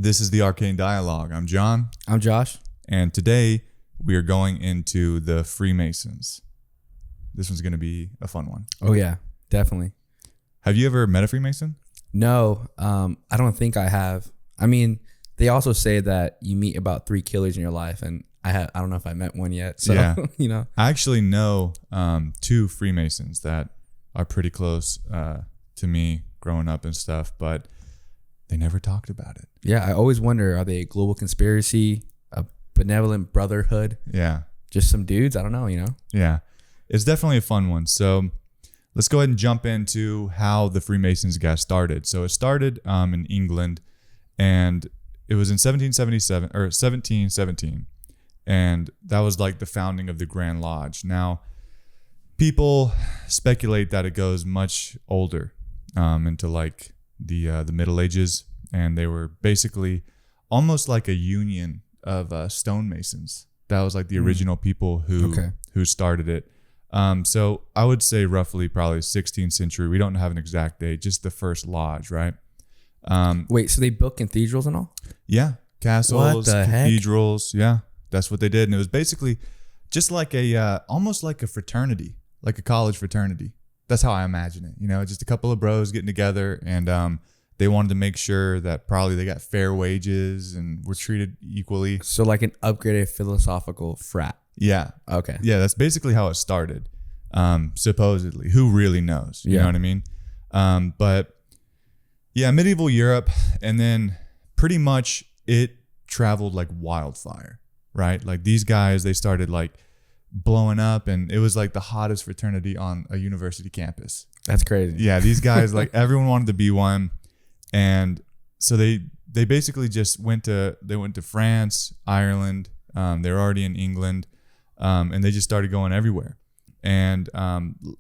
This is the Arcane Dialogue. I'm John. I'm Josh. And today we are going into the Freemasons. This one's going to be a fun one. Oh, yeah, definitely. Have you ever met a Freemason? No, I don't think I have. I mean, they also say that you meet about 3 killers in your life, and I don't know if I met one yet. So, Yeah. you know. I actually know 2 Freemasons that are pretty close to me growing up and stuff, but they never talked about it. Yeah, I always wonder, are they a global conspiracy, a benevolent brotherhood? Yeah. Just some dudes? I don't know, you know? Yeah. It's definitely a fun one. So let's go ahead and jump into how the Freemasons got started. So it started in England, and it was in 1717, and that was like the founding of the Grand Lodge. Now, people speculate that it goes much older, into like the Middle Ages, and they were basically almost like a union of stonemasons. That was like the original people who started it. So I would say roughly probably 16th century. We don't have an exact date, just the first lodge, right? Wait, so they built cathedrals and all? Yeah, castles, What the heck? cathedrals. Yeah, that's what they did, and it was basically just like almost like a fraternity, like a college fraternity. That's how I imagine it. You know, just a couple of bros getting together, and they wanted to make sure that probably they got fair wages and were treated equally. So like an upgraded philosophical frat. Yeah. Okay. Yeah, that's basically how it started. Supposedly. Who really knows? You know what I mean? But yeah, medieval Europe, and then pretty much it traveled like wildfire, right? Like these guys, they started like blowing up, and it was like the hottest fraternity on a university campus. That's crazy. Yeah, these guys, like everyone wanted to be one. And so they basically just went to France, Ireland. They were already in England. And they just started going everywhere, and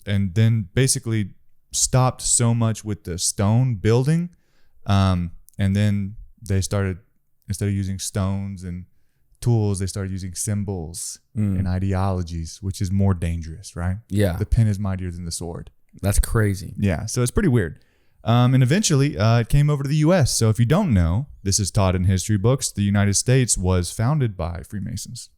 then basically stopped so much with the stone building, and then they started, instead of using stones and tools, they started using symbols and ideologies, which is more dangerous, right? Yeah. The pen is mightier than the sword. That's crazy. Yeah, so it's pretty weird. And eventually it came over to the U.S. So if you don't know, this is taught in history books, the United States was founded by Freemasons.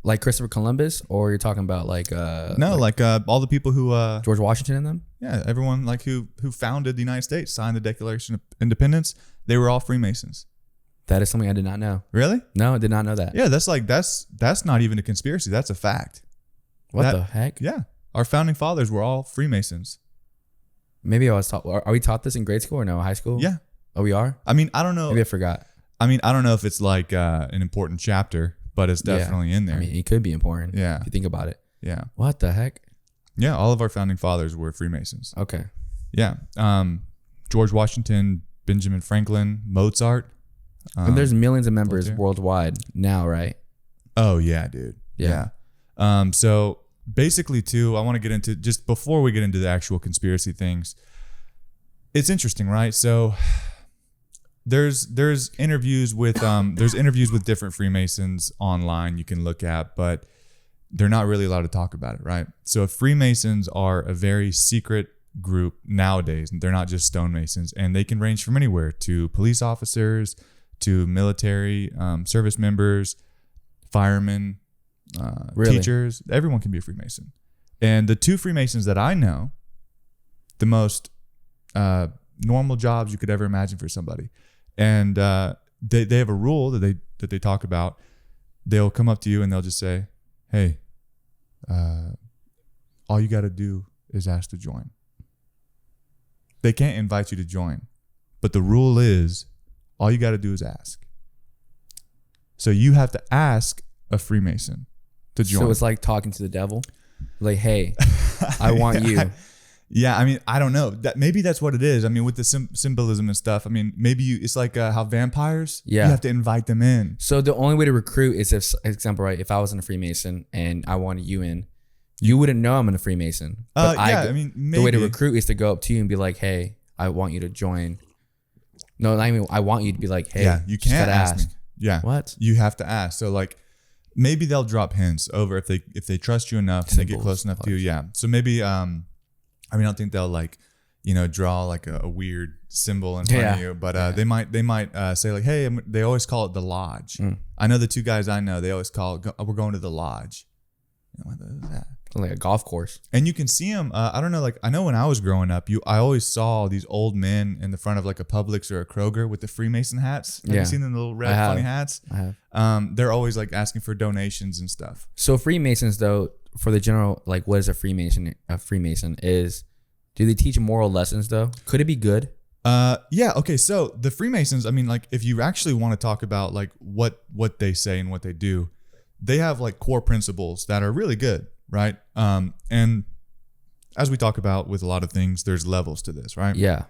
Like Christopher Columbus, or you're talking about like all the people who George Washington and them? yeah, everyone like who founded the United States, signed the Declaration of Independence, they were all Freemasons. That is something I did not know. Really? No, I did not know that. Yeah, that's not even a conspiracy, that's a fact. What the heck? Yeah. Our founding fathers were all Freemasons. Maybe I was taught. Are we taught this in grade school or no? High school? Yeah. Oh, we are? I mean, I don't know. Maybe I forgot. I mean, I don't know if it's like an important chapter, but it's definitely in there. I mean, it could be important. Yeah. If you think about it. Yeah. What the heck? Yeah, all of our founding fathers were Freemasons. Okay. Yeah. George Washington, Benjamin Franklin, Mozart. And there's millions of members Voltaire. worldwide now, right? Oh, yeah, dude. Yeah. So basically, too, I want to get into, just before we get into the actual conspiracy things, it's interesting, right? So there's interviews with different Freemasons online you can look at, but they're not really allowed to talk about it, right? So Freemasons are a very secret group nowadays, and they're not just stonemasons, and they can range from anywhere to police officers, to military service members, firemen, Really? teachers. Everyone can be a Freemason. And the 2 Freemasons that I know, the most normal jobs you could ever imagine for somebody, and they have a rule that they talk about. They'll come up to you and they'll just say, "Hey, all you got to do is ask to join." They can't invite you to join, but the rule is all you got to do is ask. So you have to ask a Freemason to join. So it's like talking to the devil. Like, hey, I want you. Yeah, I mean, I don't know. Maybe that's what it is. I mean, with the symbolism and stuff. I mean, maybe it's like how vampires. Yeah. You have to invite them in. So the only way to recruit is if, example, right? If I wasn't a Freemason and I wanted you in, you wouldn't know I'm a Freemason. But I mean, maybe. The way to recruit is to go up to you and be like, hey, I want you to join. No, I mean, I want you to be like, hey, yeah, you can't ask me. Yeah. What? You have to ask. So like, maybe they'll drop hints over if they trust you enough and they get close enough to you. Yeah. So maybe I mean, I don't think they'll like, draw like a weird symbol in front of you. But they might say like, hey, they always call it the lodge. I know the two guys I know, they always call it, we're going to the lodge. What is that? Like a golf course. And you can see them. I don't know. Like, I know when I was growing up, I always saw these old men in the front of like a Publix or a Kroger with the Freemason hats. Have you seen them, the little red funny hats? I have. They're always like asking for donations and stuff. So Freemasons, though, for the general, like, what is a Freemason? A Freemason is, do they teach moral lessons though? Could it be good? Yeah. Okay. So the Freemasons, I mean, like, if you actually want to talk about like what they say and what they do, they have like core principles that are really good. Right. And as we talk about with a lot of things, there's levels to this, right? Yeah.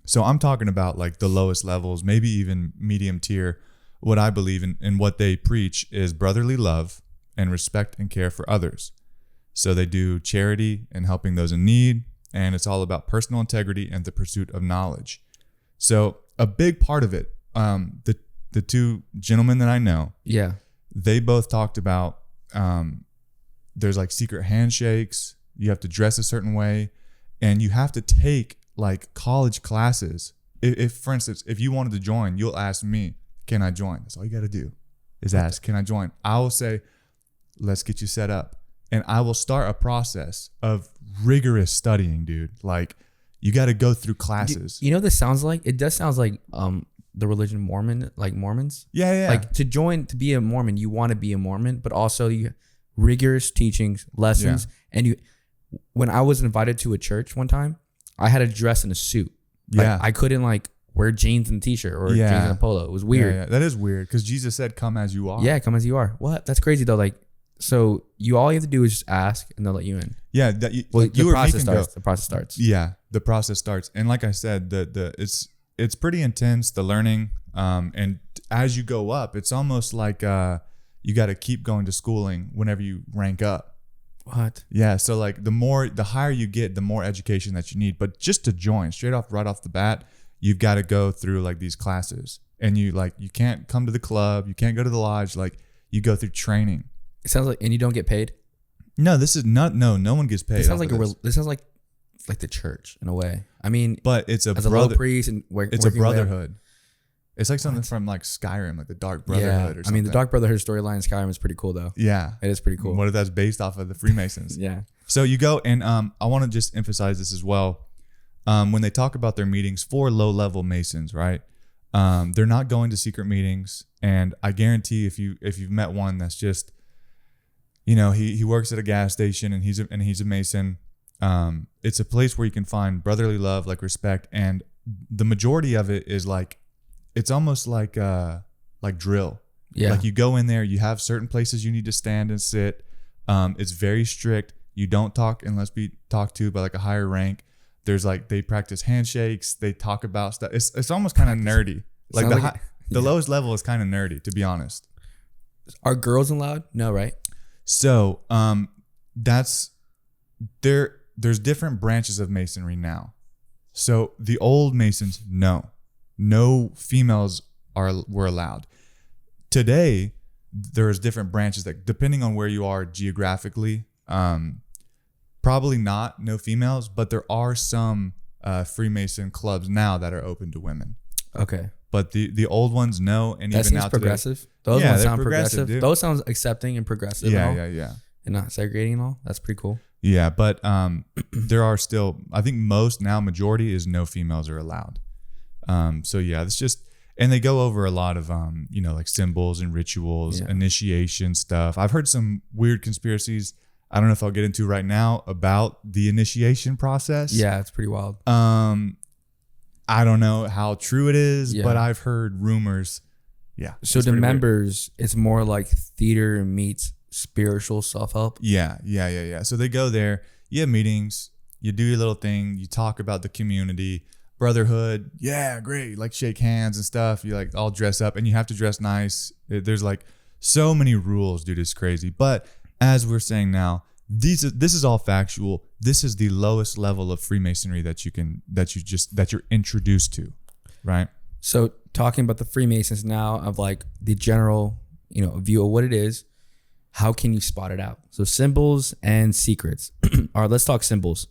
So I'm talking about like the lowest levels, maybe even medium tier. What I believe in and what they preach is brotherly love and respect and care for others. So they do charity and helping those in need. And it's all about personal integrity and the pursuit of knowledge. So a big part of it, the two gentlemen that I know, they both talked about, there's like secret handshakes. You have to dress a certain way, and you have to take like college classes. If for instance, if you wanted to join, you'll ask me, can I join? That's all you got to do is ask, can I join? I will say, let's get you set up. And I will start a process of rigorous studying, dude. Like, you got to go through classes. You know what this sounds like? It does sound like the religion Mormon, like Mormons. Yeah. Like, to join, to be a Mormon, you want to be a Mormon, but also you rigorous teachings, lessons. And when I was invited to a church one time, I had to dress in a suit. Like, I couldn't like wear jeans and a t-shirt or jeans and a polo. It was weird. Yeah. That is weird because Jesus said, come as you are. Yeah, come as you are. What? That's crazy though. Like, so all you have to do is just ask and they'll let you in. Yeah. The process starts. Yeah. The process starts. And like I said, it's pretty intense, the learning. And as you go up, it's almost like, you got to keep going to schooling whenever you rank up. What? Yeah. So like the higher you get, the more education that you need. But just to join right off the bat, you've got to go through like these classes, and you can't come to the club. You can't go to the lodge. Like, you go through training. It sounds like, and you don't get paid. No, this is not. No one gets paid. This sounds like the church in a way. I mean, but it's as a low priest and it's a brotherhood. It's like something from like Skyrim, like the Dark Brotherhood or something. I mean, the Dark Brotherhood storyline in Skyrim is pretty cool though. Yeah. It is pretty cool. What if that's based off of the Freemasons? Yeah. So you go, and I want to just emphasize this as well. When they talk about their meetings for low-level Masons, right? They're not going to secret meetings, and I guarantee if you've met one that's just, he works at a gas station and he's a Mason. It's a place where you can find brotherly love, like respect, and the majority of it is like, it's almost like drill. Yeah. Like, you go in there, you have certain places you need to stand and sit. It's very strict. You don't talk unless be talked to by like a higher rank. There's like, they practice handshakes. They talk about stuff. It's almost kind of nerdy. Like the lowest level is kind of nerdy, to be honest. Are girls allowed? No, right? So there's different branches of Masonry now. So the old Masons, no females were allowed. Today, there's different branches that, depending on where you are geographically, probably no females, but there are some Freemason clubs now that are open to women. Okay. But the old ones, no. And that even now progressive. Today, those ones sound progressive. Dude. Those sounds accepting and progressive. Yeah. And not segregating and all. That's pretty cool. Yeah, but there are still, I think majority is no females are allowed. So yeah, it's just, and they go over a lot of, like symbols and rituals, initiation stuff. I've heard some weird conspiracies. I don't know if I'll get into right now about the initiation process. Yeah, it's pretty wild. I don't know how true it is, but I've heard rumors. Yeah. So the members, it's more like theater meets spiritual self-help. Yeah. So they go there, you have meetings, you do your little thing, you talk about the community, brotherhood. Yeah, great. Like, shake hands and stuff. You like all dress up, and you have to dress nice. There's like so many rules, dude. It's crazy. But as we're saying now, this is all factual. This is the lowest level of Freemasonry that you're introduced to, right? So talking about the Freemasons now, of like the general, view of what it is, how can you spot it out? So symbols and secrets. All right, let's talk symbols.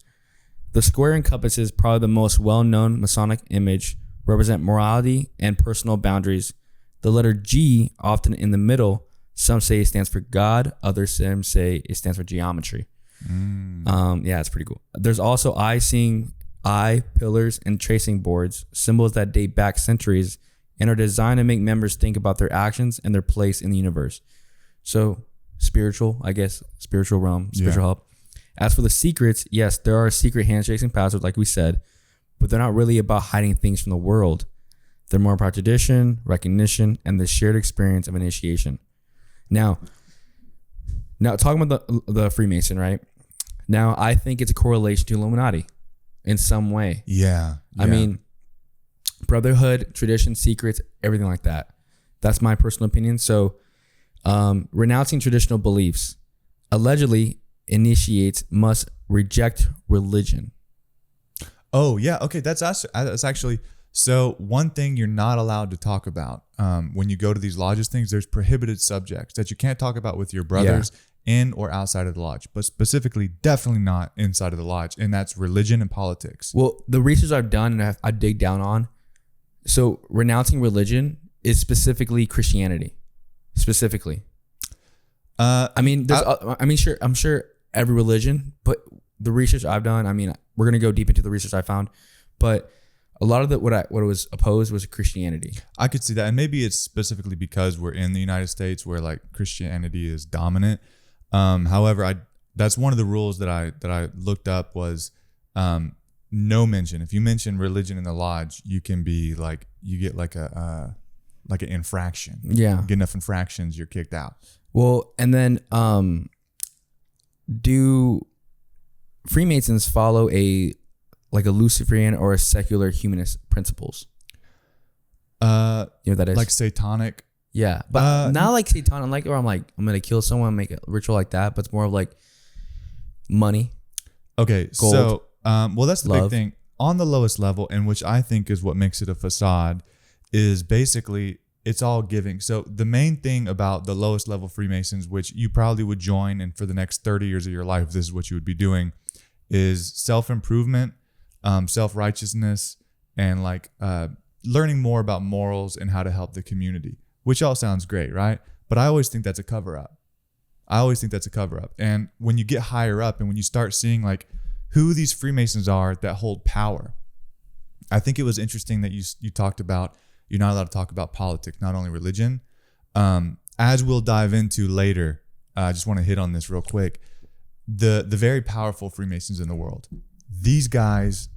The square encompasses probably the most well-known Masonic image, represent morality and personal boundaries. The letter G, often in the middle, some say it stands for God, others say it stands for geometry. Yeah, it's pretty cool. There's also eye, pillars, and tracing boards, symbols that date back centuries and are designed to make members think about their actions and their place in the universe. So spiritual, I guess, spiritual realm, spiritual help. As for the secrets, yes, there are secret handshakes and passwords, like we said, but they're not really about hiding things from the world. They're more about tradition, recognition, and the shared experience of initiation. Now talking about the Freemason, right? Now, I think it's a correlation to Illuminati in some way. Yeah. I mean, brotherhood, tradition, secrets, everything like that. That's my personal opinion. So, renouncing traditional beliefs. Allegedly, initiates must reject religion. Oh, yeah. Okay, that's actually... So one thing you're not allowed to talk about when you go to these lodges things, there's prohibited subjects that you can't talk about with your brothers in or outside of the lodge, but specifically definitely not inside of the lodge. And that's religion and politics. Well, the research I've done and I dig down on, so renouncing religion is specifically Christianity. Specifically. I'm sure every religion, but the research I've done, I mean, we're going to go deep into the research I found, but a lot of what was opposed was Christianity. I could see that. And maybe it's specifically because we're in the United States where like Christianity is dominant. However, that's one of the rules that I looked up was no mention. If you mention religion in the lodge, you can be like, you get like an infraction. Yeah. You get enough infractions, you're kicked out. Well, and then do Freemasons follow a Luciferian or a secular humanist principles? You know what that is? Like satanic. Yeah. But not like satanic, like where I'm like, I'm gonna kill someone, make a ritual like that, but it's more of like money. Okay. Gold, so well, that's the love. big thing. On the lowest level, and which I think is what makes it a facade, is basically it's all giving. So the main thing about the lowest level Freemasons, which you probably would join, and for the next 30 years of your life, this is what you would be doing, is self-improvement, self-righteousness, and like learning more about morals and how to help the community, which all sounds great, right? But I always think that's a cover-up. And when you get higher up and when you start seeing like who these Freemasons are that hold power, I think it was interesting that you talked about you're not allowed to talk about politics, not only religion. As we'll dive into later, I just want to hit on this real quick. The very powerful Freemasons in the world, these guys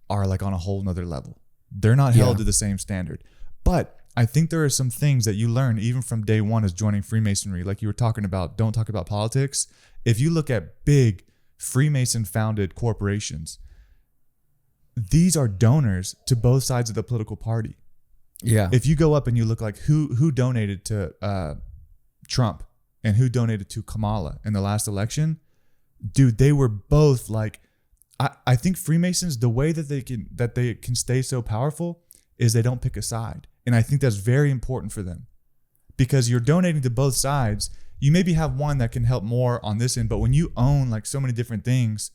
are like on a whole nother level. They're not held to the same standard. But I think there are some things that you learn even from day one as joining Freemasonry. Like you were talking about, don't talk about politics. If you look at big Freemason founded corporations, these are donors to both sides of the political party. Yeah. If you go up and you look like who donated to Trump and who donated to Kamala in the last election, dude, they were both like, I think Freemasons, the way that they can stay so powerful is they don't pick a side. And I think that's very important for them because you're donating to both sides. You maybe have one that can help more on this end, but when you own like so many different things,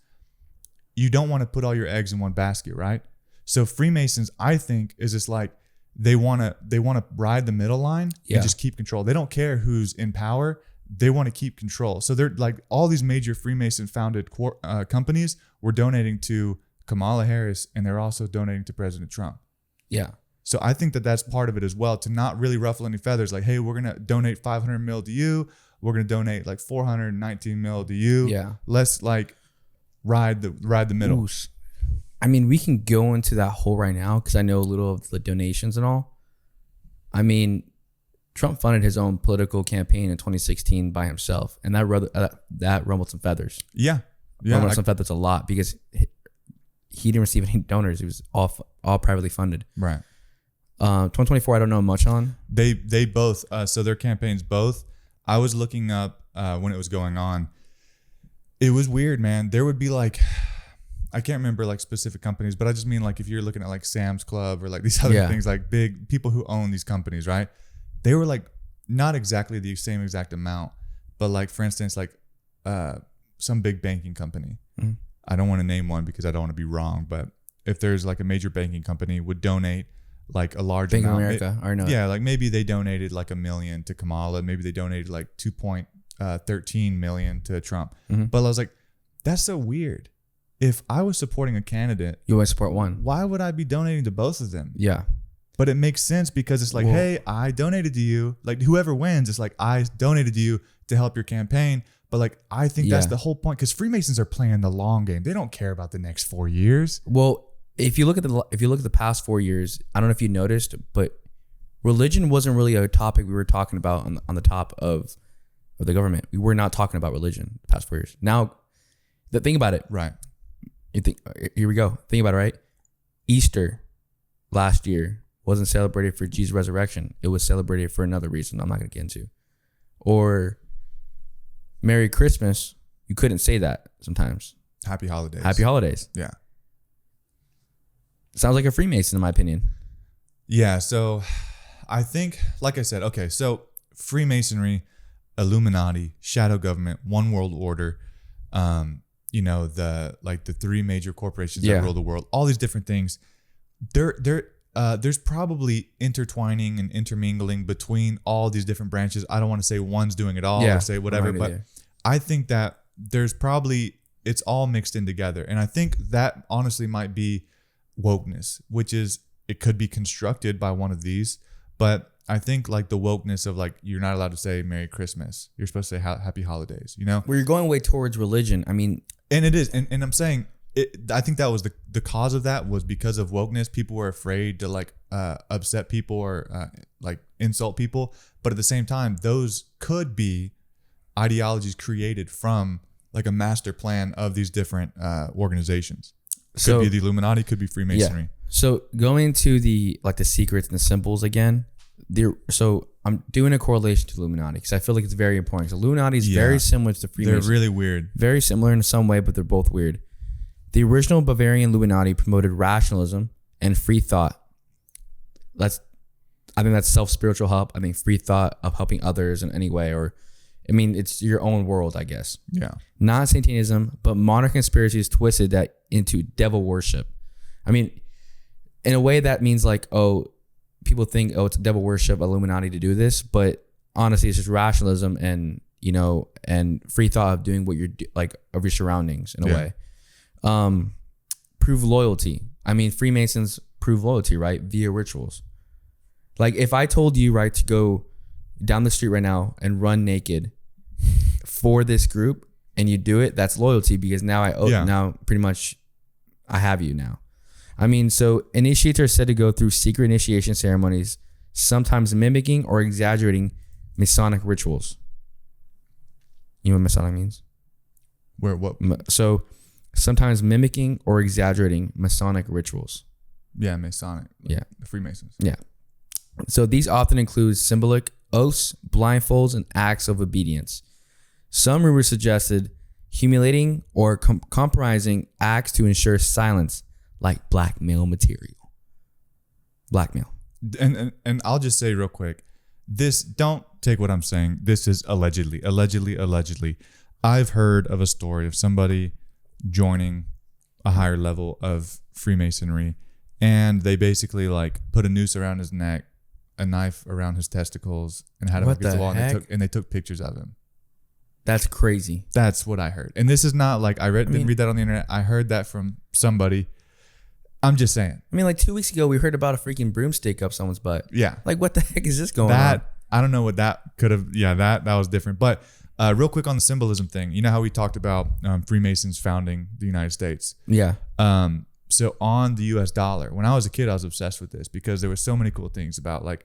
you don't want to put all your eggs in one basket, right? So Freemasons, I think, is just like they want to ride the middle line and just keep control. They don't care who's in power. They want to keep control. So they're like all these major Freemason founded companies were donating to Kamala Harris, and they're also donating to President Trump. Yeah. So I think that that's part of it as well, to not really ruffle any feathers. Like, hey, we're going to donate 500 mil to you. We're going to donate like 419 mil to you. Yeah. Let's like ride the middle. Ooh. I mean, we can go into that hole right now because I know a little of the donations and all. I mean, Trump funded his own political campaign in 2016 by himself, and that rumbled some feathers. Yeah. Rumbled some feathers a lot because he didn't receive any donors. It was all privately funded. Right. 2024, I don't know much on. They both, so their campaigns both, I was looking up when it was going on. It was weird, man. There would be like, I can't remember like specific companies, but I just mean like if you're looking at like Sam's Club or like these other things, like big people who own these companies, right? They were like not exactly the same exact amount, but like for instance, like some big banking company I don't want to name one because I don't want to be wrong, but if there's like a major banking company would donate like a large Bank of amount. America, I know. Yeah, like maybe they donated like $1 million to Kamala, maybe they donated like 2.13 million to Trump. Mm-hmm. But I was like, that's so weird. If I was supporting a candidate, You always support one. why would I be donating to both of them? Yeah. But it makes sense because it's like, hey, I donated to you. Like whoever wins, it's like I donated to you to help your campaign. But like I think that's the whole point, because Freemasons are playing the long game. They don't care about the next 4 years. Well, if you look at the past 4 years, I don't know if you noticed, but religion wasn't really a topic we were talking about on the top of the government. We were not talking about religion the past 4 years. Now, think about it. Right. Here we go. Think about it, right? Easter last year wasn't celebrated for Jesus' resurrection. It was celebrated for another reason I'm not going to get into. Or Merry Christmas, you couldn't say that sometimes. Happy holidays. Happy holidays. Yeah. Sounds like a Freemason in my opinion. Yeah. So I think, like I said, okay, so Freemasonry, Illuminati, shadow government, one world order, the three major corporations that rule the world, all these different things. There's probably intertwining and intermingling between all these different branches. I don't want to say one's doing it all or say whatever, but I think that it's all mixed in together. And I think that honestly might be wokeness, which is, it could be constructed by one of these, but I think like the wokeness of like, you're not allowed to say Merry Christmas. You're supposed to say Happy Holidays, you know? Where you're going way towards religion. I mean, and it is. And I'm saying, I think that was the cause of that was because of wokeness. People were afraid to like upset people or like insult people. But at the same time, those could be ideologies created from like a master plan of these different organizations. Could be the Illuminati, could be Freemasonry. Yeah. So going to the secrets and the symbols again. So I'm doing a correlation to Illuminati because I feel like it's very important. Because Illuminati is very similar to the Freemasons. They're really weird. Very similar in some way, but they're both weird. The original Bavarian Illuminati promoted rationalism and free thought. I think that's self-spiritual help. I think free thought of helping others in any way, it's your own world, I guess. Yeah. Not Satanism, but modern conspiracies twisted that into devil worship. I mean, in a way that means like, people think, it's devil worship, Illuminati to do this, but honestly, it's just rationalism and free thought of doing what you're of your surroundings in a way. Prove loyalty. I mean, Freemasons prove loyalty, right? Via rituals. Like if I told you, right, to go down the street right now and run naked for this group and you do it, that's loyalty because now now pretty much I have you now. I mean, so initiates are said to go through secret initiation ceremonies, sometimes mimicking or exaggerating Masonic rituals. You know what Masonic means? What? So sometimes mimicking or exaggerating Masonic rituals. Yeah, Masonic. Yeah. The Freemasons. Yeah. So these often include symbolic oaths, blindfolds, and acts of obedience. Some rumors suggested humiliating or compromising acts to ensure silence, like blackmail material. Blackmail. And I'll just say real quick, don't take what I'm saying. This is allegedly. I've heard of a story of somebody joining a higher level of Freemasonry, and they basically like put a noose around his neck, a knife around his testicles, and had him against the wall, and they took pictures of him. That's crazy. That's what I heard. And this is not like didn't read that on the internet. I heard that from somebody. I'm just saying. I mean, like 2 weeks ago, we heard about a freaking broomstick up someone's butt. Yeah. Like, what the heck is this going on? I don't know what that could have. Yeah, that was different. But real quick on the symbolism thing. You know how we talked about Freemasons founding the United States? Yeah. So on the US dollar, when I was a kid, I was obsessed with this because there were so many cool things about like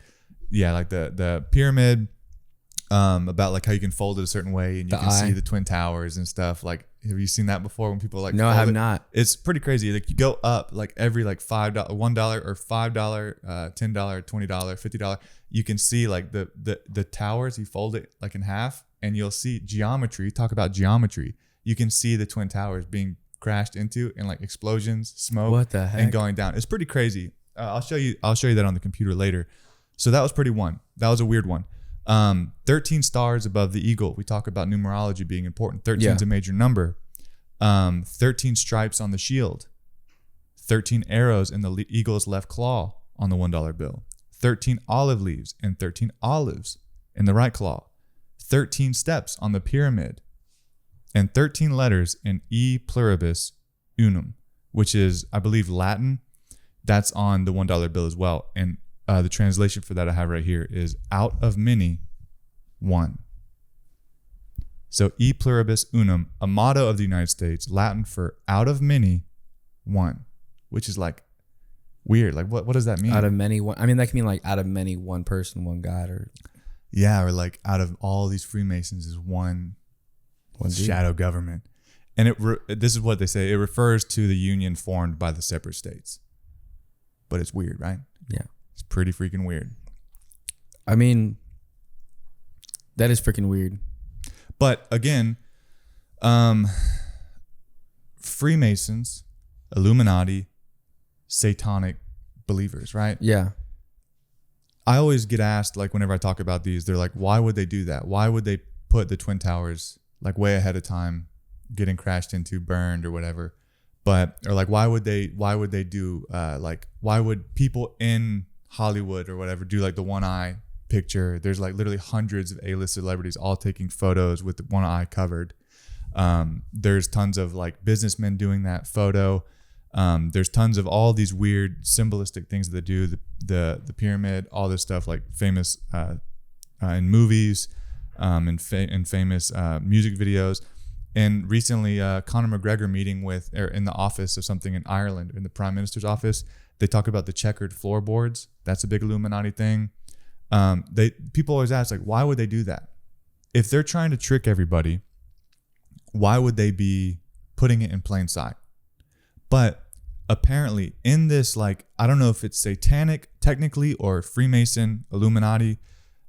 the pyramid, about like how you can fold it a certain way and you can see the Twin Towers and stuff. Like, have you seen that before when people like? No, I have not. It's pretty crazy. Like you go up like every like $5, $1 or $5, $10, $20, $50. You can see like the towers. You fold it like in half, and you'll see geometry. Talk about geometry. You can see the Twin Towers being crashed into and like explosions, smoke, what the heck? And going down. It's pretty crazy. I'll show you that on the computer later. So that was that was a weird one. 13 stars above the eagle. We talk about numerology being important. 13 is a major number. 13 stripes on the shield, 13 arrows in the eagle's left claw on the $1 bill, 13 olive leaves and 13 olives in the right claw, 13 steps on the pyramid, and 13 letters in E pluribus unum, which is, I believe, Latin. That's on the $1 bill as well. And the translation for that I have right here is out of many, one. So E pluribus unum, a motto of the United States, Latin for out of many, one, which is like weird. Like what does that mean? Out of many, one. I mean, that can mean like out of many, one person, one God, or yeah, or like out of all these Freemasons is one shadow government. And this is what they say. It refers to the union formed by the separate states. But it's weird, right? Yeah. It's pretty freaking weird. I mean, that is freaking weird. But again, Freemasons, Illuminati, satanic believers, right? Yeah. I always get asked, like, whenever I talk about these, they're like, why would they do that? Why would they put the Twin Towers like way ahead of time, getting crashed into, burned or whatever? But, or like, why would they do, why would people in Hollywood or whatever do like the one eye picture? There's like literally hundreds of A-list celebrities all taking photos with the one eye covered. There's tons of like businessmen doing that photo. There's tons of all these weird symbolistic things that they do, the pyramid, all this stuff, like famous in movies, and famous music videos. And recently, Conor McGregor meeting in the office of something in Ireland, in the Prime Minister's office, they talk about the checkered floorboards. That's a big Illuminati thing. People always ask, like, why would they do that? If they're trying to trick everybody, why would they be putting it in plain sight? But apparently in this, like, I don't know if it's satanic technically or Freemason, Illuminati.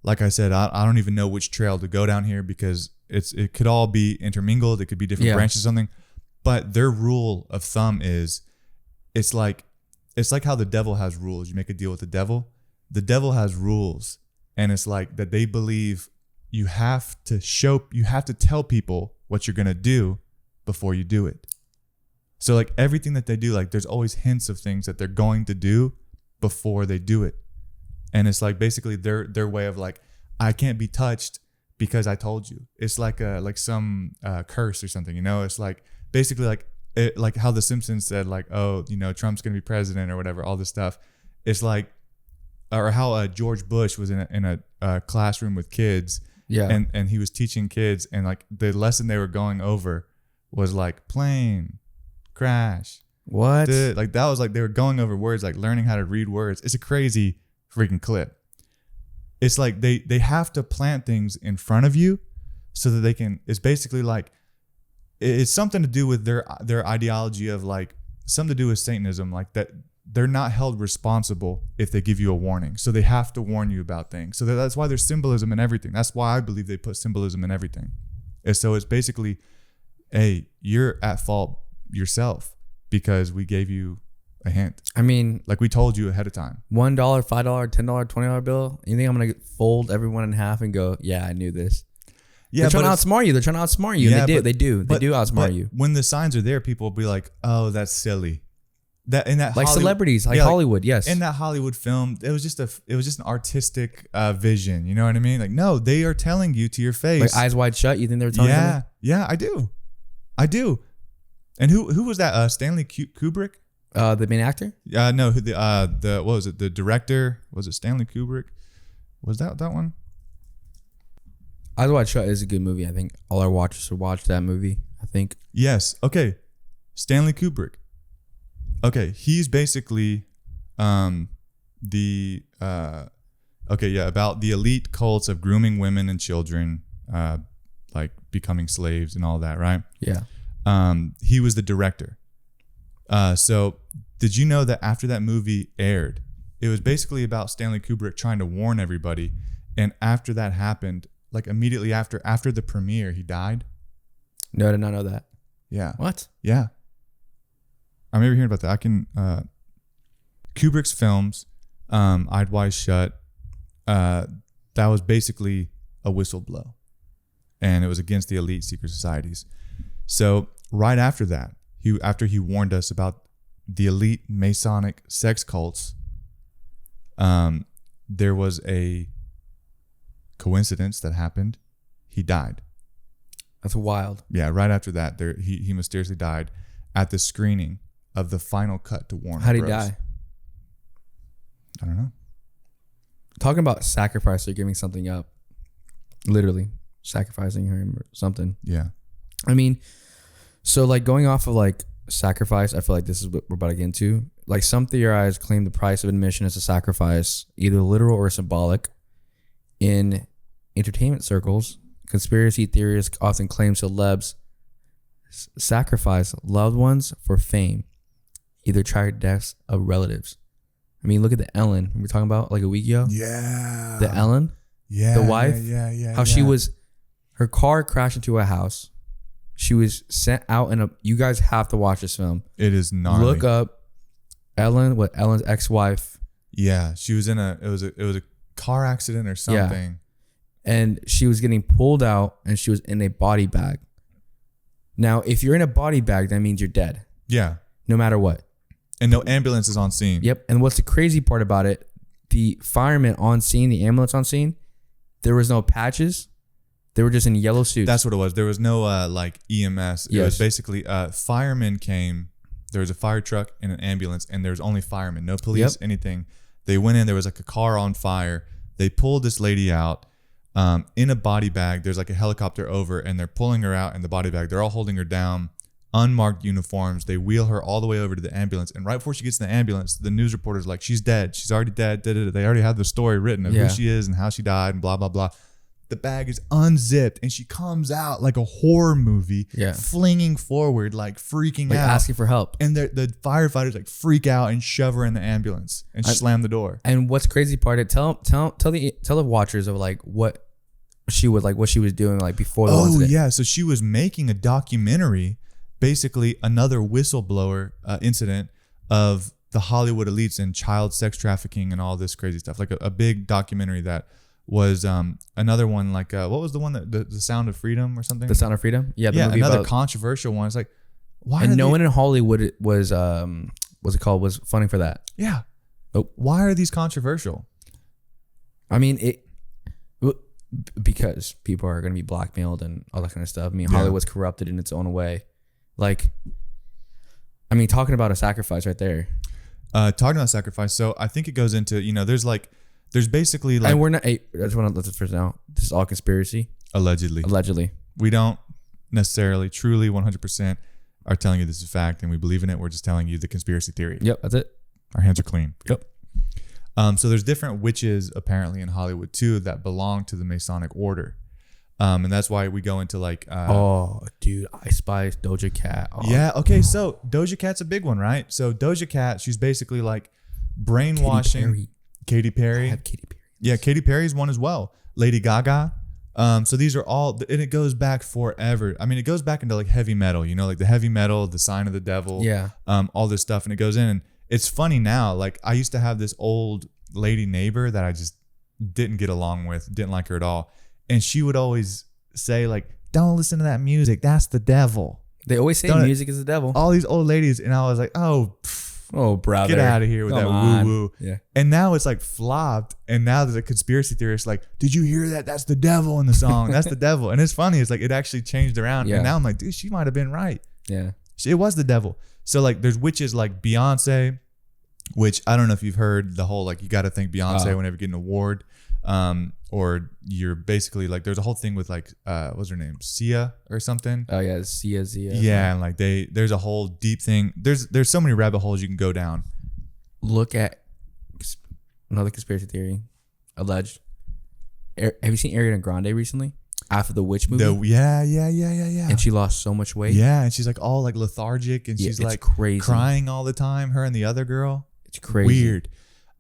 Like I said, I don't even know which trail to go down here because it could all be intermingled. It could be different branches of something. But their rule of thumb is it's like how the devil has rules. You make a deal with the devil. The devil has rules. And it's like that they believe you have to tell people what you're going to do before you do it. So like everything that they do, like there's always hints of things that they're going to do before they do it. And it's like basically their way of like, I can't be touched because I told you. It's like some curse or something, you know? It's like basically like how the Simpsons said, like, oh, you know, Trump's going to be president or whatever, all this stuff. It's like, or how George Bush was in a classroom with kids. Yeah. And he was teaching kids, and like the lesson they were going over was like plane, crash. What? Like that was like they were going over words, like learning how to read words. It's a crazy freaking clip. It's like they have to plant things in front of you so that they can, it's basically like, it's something to do with their ideology of like, something to do with Satanism, like that they're not held responsible if they give you a warning. So they have to warn you about things. So that's why there's symbolism in everything. That's why I believe they put symbolism in everything. And so it's basically, hey, you're at fault yourself because we gave you a hint. I mean, like we told you ahead of time. $1, $5, $10, $20 bill. You think I'm going to fold everyone in half and go, yeah, I knew this? Yeah, they're trying to outsmart you. They're trying to outsmart you. Yeah, they do outsmart you. When the signs are there, people will be like, oh, that's silly. That in that like Hollywood, celebrities, like Hollywood, yes. In that Hollywood film, it was just an artistic vision. You know what I mean? Like, no, they are telling you to your face. Like Eyes Wide Shut. You think they're telling you? Yeah, I do. And who was that? Stanley Kubrick. The main actor? No. What was it? The director, was it Stanley Kubrick? Was that one? Eyes Wide Shut is a good movie. I think all our watchers should watch that movie. I think. Yes. Okay. Stanley Kubrick. Okay, he's basically about the elite cults of grooming women and children, like becoming slaves and all that, right? Yeah. He was the director. So did you know that after that movie aired, it was basically about Stanley Kubrick trying to warn everybody, and after that happened, like immediately after the premiere, he died? No, I did not know that. Yeah. What? Yeah. I remember hearing about that. I can Kubrick's films, Eyes Wide Shut, that was basically a whistle blow, and it was against the elite secret societies. So right after that, after he warned us about the elite Masonic sex cults, there was a coincidence that happened. He died. That's wild. Yeah, right after that, he mysteriously died at the screening of the final cut to Warner How'd he Bros. die? I don't know. Talking about sacrifice or giving something up. Literally sacrificing him or something. Yeah. I mean, so like going off of like sacrifice, I feel like this is what we're about to get into. Like some theorize claim the price of admission is a sacrifice, either literal or symbolic. In entertainment circles, conspiracy theorists often claim celebs sacrifice loved ones for fame, either tragic deaths of relatives. I mean, look at the Ellen we were talking about like a week ago. Yeah. The Ellen. Yeah. The wife. Yeah. How she was, her car crashed into a house. She was sent out in a. You guys have to watch this film. It is gnarly. Look up Ellen's ex-wife. Yeah, she was in it was a car accident or something. Yeah. And she was getting pulled out, and she was in a body bag. Now, if you're in a body bag, that means you're dead. Yeah. No matter what. And no ambulance is on scene. Yep. And what's the crazy part about it? The firemen on scene, the ambulance on scene, there was no patches. They were just in yellow suits. That's what it was. There was no like EMS. It was basically firemen came. There was a fire truck and an ambulance, and there was only firemen, no police, anything. They went in. There was like a car on fire. They pulled this lady out in a body bag. There's like a helicopter over, and they're pulling her out in the body bag. They're all holding her down, unmarked uniforms. They wheel her all the way over to the ambulance, and right before she gets in the ambulance, the news reporter's like, "She's dead. She's already dead." They already have the story written of who she is and how she died and blah blah blah. The bag is unzipped, and she comes out like a horror movie, flinging forward, like freaking out, asking for help. And the firefighters like freak out and shove her in the ambulance and slam the door. And what's crazy part? Tell the watchers of like what she was doing like before the incident. Yeah, so she was making a documentary, basically another whistleblower incident of the Hollywood elites and child sex trafficking and all this crazy stuff, like a big documentary that was another one, like what was the one that the Sound of Freedom or something? The Sound of Freedom? Yeah, the movie another controversial one. It's like, why? And no one in Hollywood was funding for that. Yeah. Why are these controversial? I mean, because people are going to be blackmailed and all that kind of stuff. I mean, Hollywood's corrupted in its own way. Like, I mean, talking about a sacrifice right there. Talking about sacrifice. So I think it goes into, there's basically like, and we're not. I just want to let this first out. This is all conspiracy. Allegedly. We don't necessarily, truly, 100% are telling you this is fact, and we believe in it. We're just telling you the conspiracy theory. Yep, that's it. Our hands are clean. Yep. So there's different witches apparently in Hollywood too that belong to the Masonic order, and that's why we go into like. Oh, dude, I Spy, Doja Cat. Oh. Yeah. Okay. So Doja Cat's a big one, right? So Doja Cat, she's basically like brainwashing. Katy Perry. I have Katy Perry. Yeah, Katy Perry's one as well. Lady Gaga. So these are all, and it goes back forever. I mean, it goes back into like heavy metal, like the heavy metal, the sign of the devil. Yeah. All this stuff, and it goes in. And it's funny now. Like I used to have this old lady neighbor that I just didn't get along with, didn't like her at all, and she would always say like, "Don't listen to that music. That's the devil." They always say music is the devil. All these old ladies, and I was like, "Oh." Brother, get out of here with that woo woo. Yeah. And now it's like flopped. And now there's a conspiracy theorist like, did you hear that? That's the devil in the song. That's the devil. And it's funny. It's like it actually changed around. Yeah. And now I'm like, dude, she might have been right. Yeah. It was the devil. So like there's witches like Beyonce, which I don't know if you've heard the whole like you got to thank Beyonce whenever you get an award. Or you're basically like there's a whole thing with like what's her name, Sia or something. Oh yeah, Sia. Yeah, and like there's a whole deep thing. There's so many rabbit holes you can go down. Look at another conspiracy theory, alleged. Have you seen Ariana Grande recently? After the witch movie? Yeah. And she lost so much weight. Yeah, and she's like all like lethargic, and she's like crazy, crying all the time. Her and the other girl. It's crazy. Weird.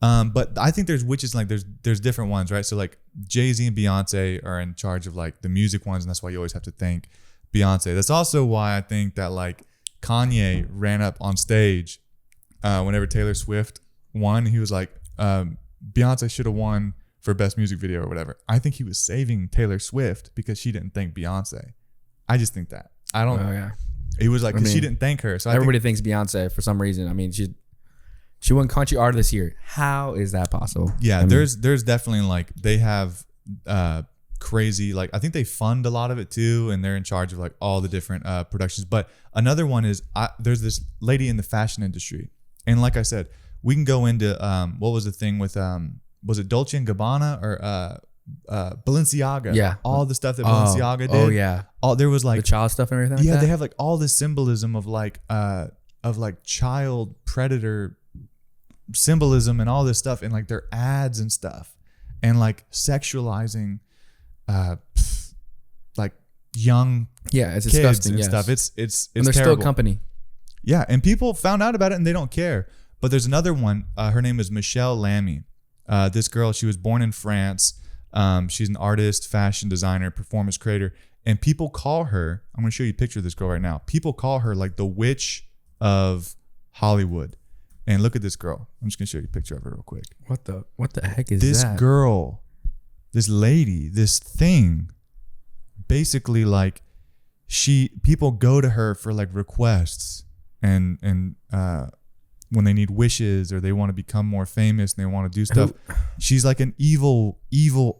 But I think there's witches like there's different ones, right? So like Jay-Z and Beyonce are in charge of like the music ones, and that's why you always have to thank Beyonce. That's also why I think that like Kanye ran up on stage whenever Taylor Swift won. He was like, Beyonce should have won for best music video or whatever. I think he was saving Taylor Swift because she didn't thank Beyonce. I just think that. I don't. Oh yeah. He was like, because she didn't thank her. So everybody thinks Beyonce for some reason. I mean, she won country artist this year. How is that possible? Yeah, there's definitely like they have crazy, like I think they fund a lot of it too, and they're in charge of like all the different productions. But another one is there's this lady in the fashion industry, and like I said, we can go into what was the thing with was it Dolce and Gabbana or Balenciaga? Yeah, all the stuff that Balenciaga did. Oh yeah, there was like the child stuff and everything. Yeah, like that? They have like all this symbolism of like child predator symbolism and all this stuff in like their ads and stuff, and like sexualizing like young it's kids disgusting and yes. stuff. It's and they're terrible. still a company. Yeah, and people found out about it and they don't care. But there's another one. Her name is Michelle Lamy. This girl, she was born in France. She's an artist, fashion designer, performance creator, and people call her. I'm going to show you a picture of this girl right now. People call her like the witch of Hollywood. And look at this girl. I'm just going to show you a picture of her real quick. What the heck is this that? This girl, this lady, this thing, basically like people go to her for like requests and when they need wishes or they want to become more famous and they want to do stuff. She's like an evil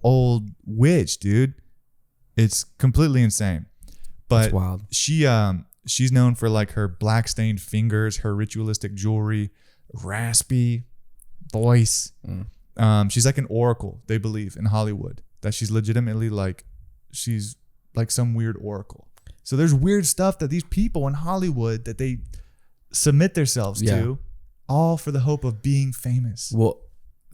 old witch, dude. It's completely insane. But that's wild. She's known for like her black stained fingers, her ritualistic jewelry, raspy voice. She's like an oracle, they believe, in Hollywood, that she's legitimately like, she's like some weird oracle. So there's weird stuff that these people in Hollywood that they submit themselves to, all for the hope of being famous. Well,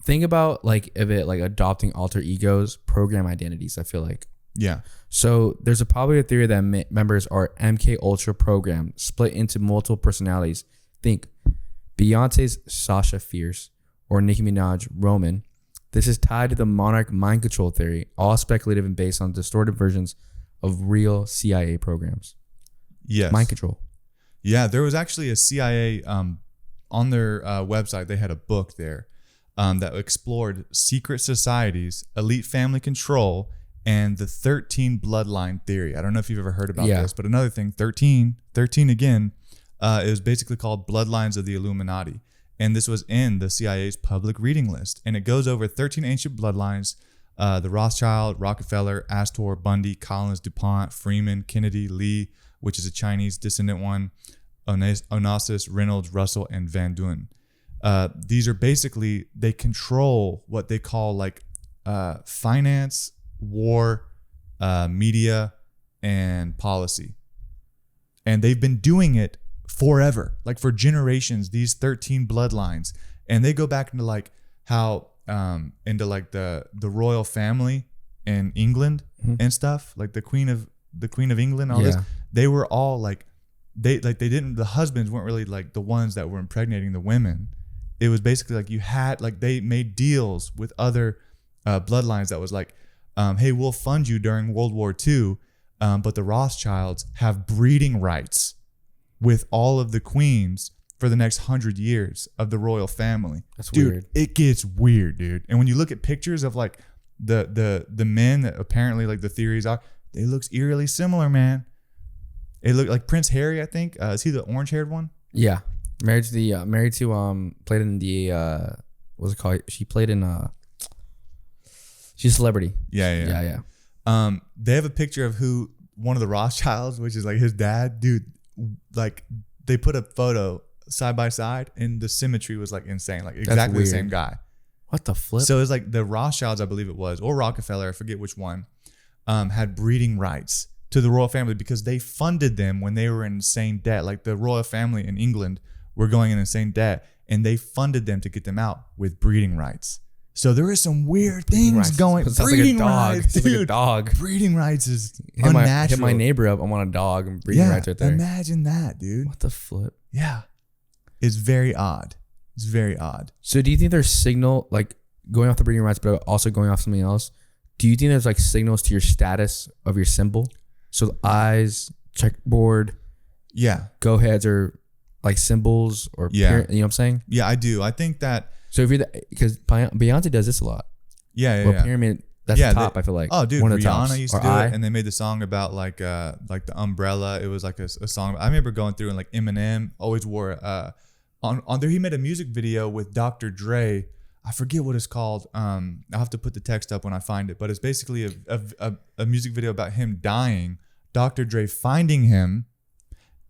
think about like if it like adopting alter egos, program identities. I feel like. Yeah. So there's a popular theory that members are MK Ultra programmed, split into multiple personalities. Think Beyonce's Sasha Fierce or Nicki Minaj Roman. This is tied to the monarch mind control theory, all speculative and based on distorted versions of real CIA programs. Yes. Mind control. Yeah, there was actually a CIA on their website. They had a book there that explored secret societies, elite family control, and the 13 bloodline theory. I don't know if you've ever heard about this, but another thing, 13 again, it was basically called Bloodlines of the Illuminati. And this was in the CIA's public reading list. And it goes over 13 ancient bloodlines, the Rothschild, Rockefeller, Astor, Bundy, Collins, DuPont, Freeman, Kennedy, Lee, which is a Chinese descendant one, Onassis, Reynolds, Russell, and Van Duyn. These are basically, they control what they call like finance, war, media, and policy. And they've been doing it forever, like for generations, these 13 bloodlines. And they go back into like how into like the royal family in England and stuff, like the Queen of England, all this. They were all like the husbands weren't really like the ones that were impregnating the women. It was basically like you had like they made deals with other bloodlines that was like, hey, we'll fund you during World War II, but the Rothschilds have breeding rights with all of the queens for the next 100 years of the royal family. That's dude, weird. It gets weird, dude. And when you look at pictures of like the men that apparently like the theories are, they looks eerily similar, man. It looked like Prince Harry, I think. Is he the orange-haired one? Yeah, married to played in the what's it called? She played in she's a celebrity. Yeah. They have a picture of one of the Rothschilds, which is like his dad, dude. Like they put a photo side by side, and the symmetry was like insane, like exactly the same guy. What the flip? So it's like the Rothschilds, I believe it was, or Rockefeller, I forget which one, had breeding rights to the royal family because they funded them when they were in insane debt. Like the royal family in England were going in insane debt, and they funded them to get them out with breeding rights. So there is some weird things going. Breeding rights, dude. Like a dog. Breeding rights is unnatural. Hit my neighbor up. I want a dog. And breeding rights right there. Imagine that, dude. What the flip? Yeah, it's very odd. It's very odd. So do you think there's signal, like going off the breeding rights, but also going off something else? Do you think there's like signals to your status of your symbol? So the eyes, checkboard, go heads are like symbols or you know what I'm saying? Yeah, I do. I think that. So if you're because Beyonce does this a lot. Yeah. Pyramid That's the top. I feel like. Oh, dude, one of the Rihanna tops. used to do it, and they made the song about like the umbrella. It was like a song. I remember going through and like Eminem always wore on there. He made a music video with Dr. Dre. I forget what it's called. I'll have to put the text up when I find it. But it's basically a music video about him dying. Dr. Dre finding him,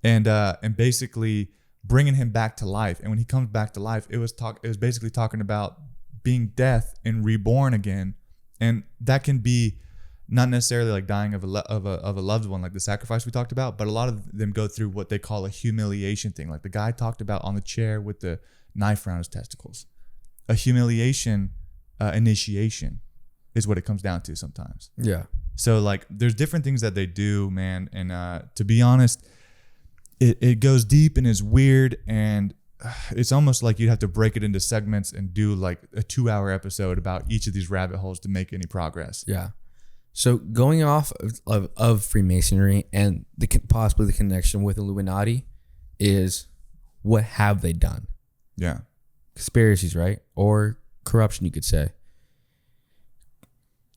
and basically bringing him back to life. And when he comes back to life, it was basically talking about being death and reborn again. And that can be not necessarily like dying of a loved one, like the sacrifice we talked about, but a lot of them go through what they call a humiliation thing. Like the guy talked about on the chair with the knife around his testicles. A humiliation initiation is what it comes down to sometimes. Yeah. So like there's different things that they do, man. And to be honest, it goes deep and is weird, and it's almost like you'd have to break it into segments and do like a 2-hour episode about each of these rabbit holes to make any progress. Yeah. So going off of Freemasonry and possibly the connection with Illuminati is, what have they done? Yeah. Conspiracies, right? Or corruption, you could say.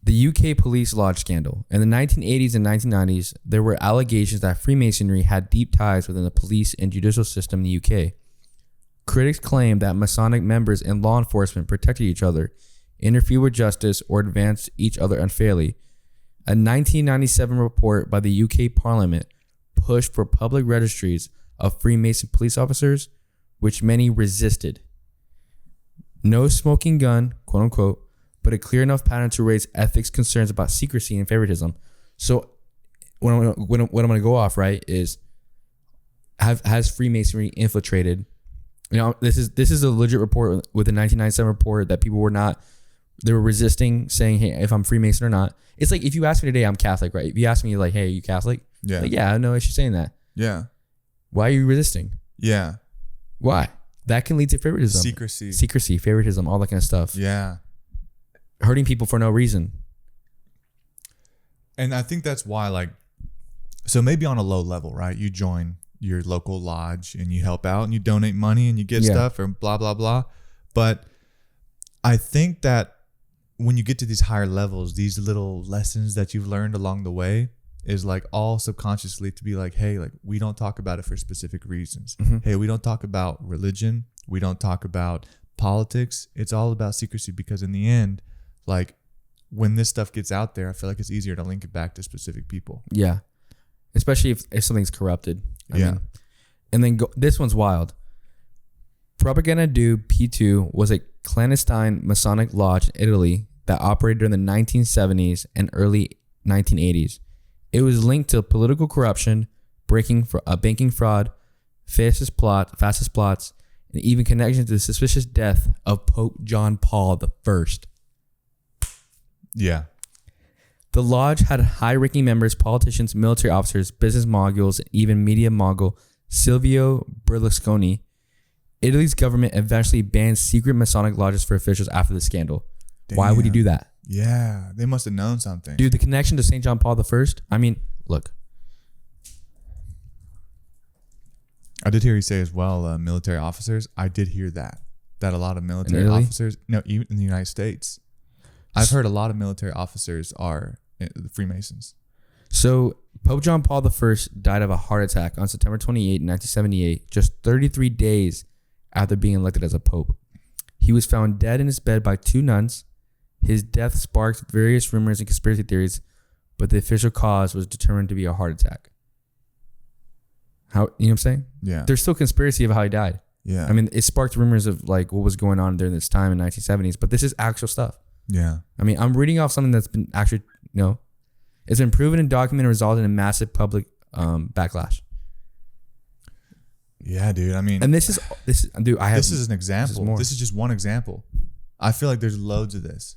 The UK police lodge scandal. In the 1980s and 1990s, there were allegations that Freemasonry had deep ties within the police and judicial system in the UK. Critics claimed that Masonic members and law enforcement protected each other, interfered with justice, or advanced each other unfairly. A 1997 report by the UK Parliament pushed for public registries of Freemason police officers, which many resisted. No smoking gun, quote unquote, but a clear enough pattern to raise ethics concerns about secrecy and favoritism. So what I'm going to go off, right, is has Freemasonry infiltrated? You know, this is a legit report with the 1997 report that people they were resisting, saying, hey, if I'm Freemason or not. It's like if you ask me today, I'm Catholic, right? If you ask me like, hey, are you Catholic? Yeah. Like, yeah, I have no issue saying that. Yeah. Why are you resisting? Yeah. Why? That can lead to favoritism. Secrecy, favoritism, all that kind of stuff. Yeah. Hurting people for no reason. And I think that's why, like, so maybe on a low level, right? You join your local lodge and you help out and you donate money and you get stuff or blah, blah, blah. But I think that when you get to these higher levels, these little lessons that you've learned along the way is like all subconsciously to be like, hey, like we don't talk about it for specific reasons. Mm-hmm. Hey, we don't talk about religion. We don't talk about politics. It's all about secrecy, because in the end, like when this stuff gets out there, I feel like it's easier to link it back to specific people. Yeah. Especially if something's corrupted. I mean, and then this one's wild. Propaganda Due P2 was a clandestine Masonic lodge in Italy that operated during the 1970s and early 1980s. It was linked to political corruption, banking fraud, fascist plots, and even connections to the suspicious death of Pope John Paul I. Yeah. The lodge had high-ranking members, politicians, military officers, business moguls, and even media mogul Silvio Berlusconi. Italy's government eventually banned secret Masonic lodges for officials after the scandal. Damn. Why would he do that? Yeah, they must have known something. Dude, the connection to St. John Paul I, I mean, look. I did hear you say as well, military officers. I did hear that a lot of military officers, no, even in the United States, I've heard a lot of military officers are the Freemasons. So Pope John Paul I died of a heart attack on September 28, 1978, just 33 days after being elected as a pope. He was found dead in his bed by 2 nuns. His death sparked various rumors and conspiracy theories, but the official cause was determined to be a heart attack. How, you know what I'm saying? Yeah. There's still conspiracy of how he died. Yeah. I mean, it sparked rumors of like what was going on during this time in 1970s, but this is actual stuff. Yeah. I mean, I'm reading off something that's been actually, it's been proven and documented and resulted in a massive public backlash. Yeah, dude. I mean, and this is dude. This is an example. This is just one example. I feel like there's loads of this.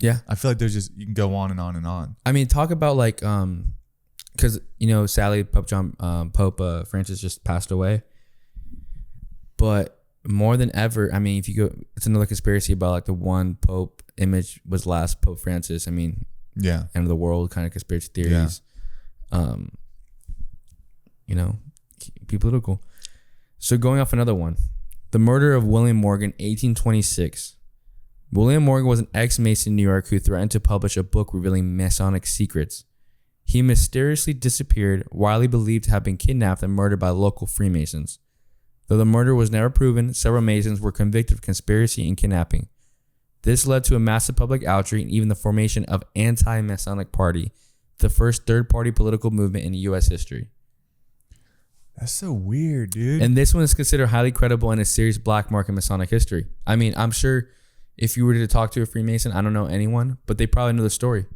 Yeah. I feel like you can go on and on and on. I mean, talk about like, because sadly, Pope Francis just passed away. But more than ever, I mean, if you go, it's another conspiracy about like the one Pope image was last Pope Francis. I mean, yeah, end of the world kind of conspiracy theories. Yeah. Be political. So going off another one, the murder of William Morgan, 1826. William Morgan was an ex-Mason in New York who threatened to publish a book revealing Masonic secrets. He mysteriously disappeared, widely believed to have been kidnapped and murdered by local Freemasons. Though the murder was never proven, several Masons were convicted of conspiracy and kidnapping. This led to a massive public outreach and even the formation of Anti-Masonic Party, the first third-party political movement in U.S. history. That's so weird, dude. And this one is considered highly credible and a serious black mark in Masonic history. I mean, I'm sure if you were to talk to a Freemason, I don't know anyone, but they probably know the story.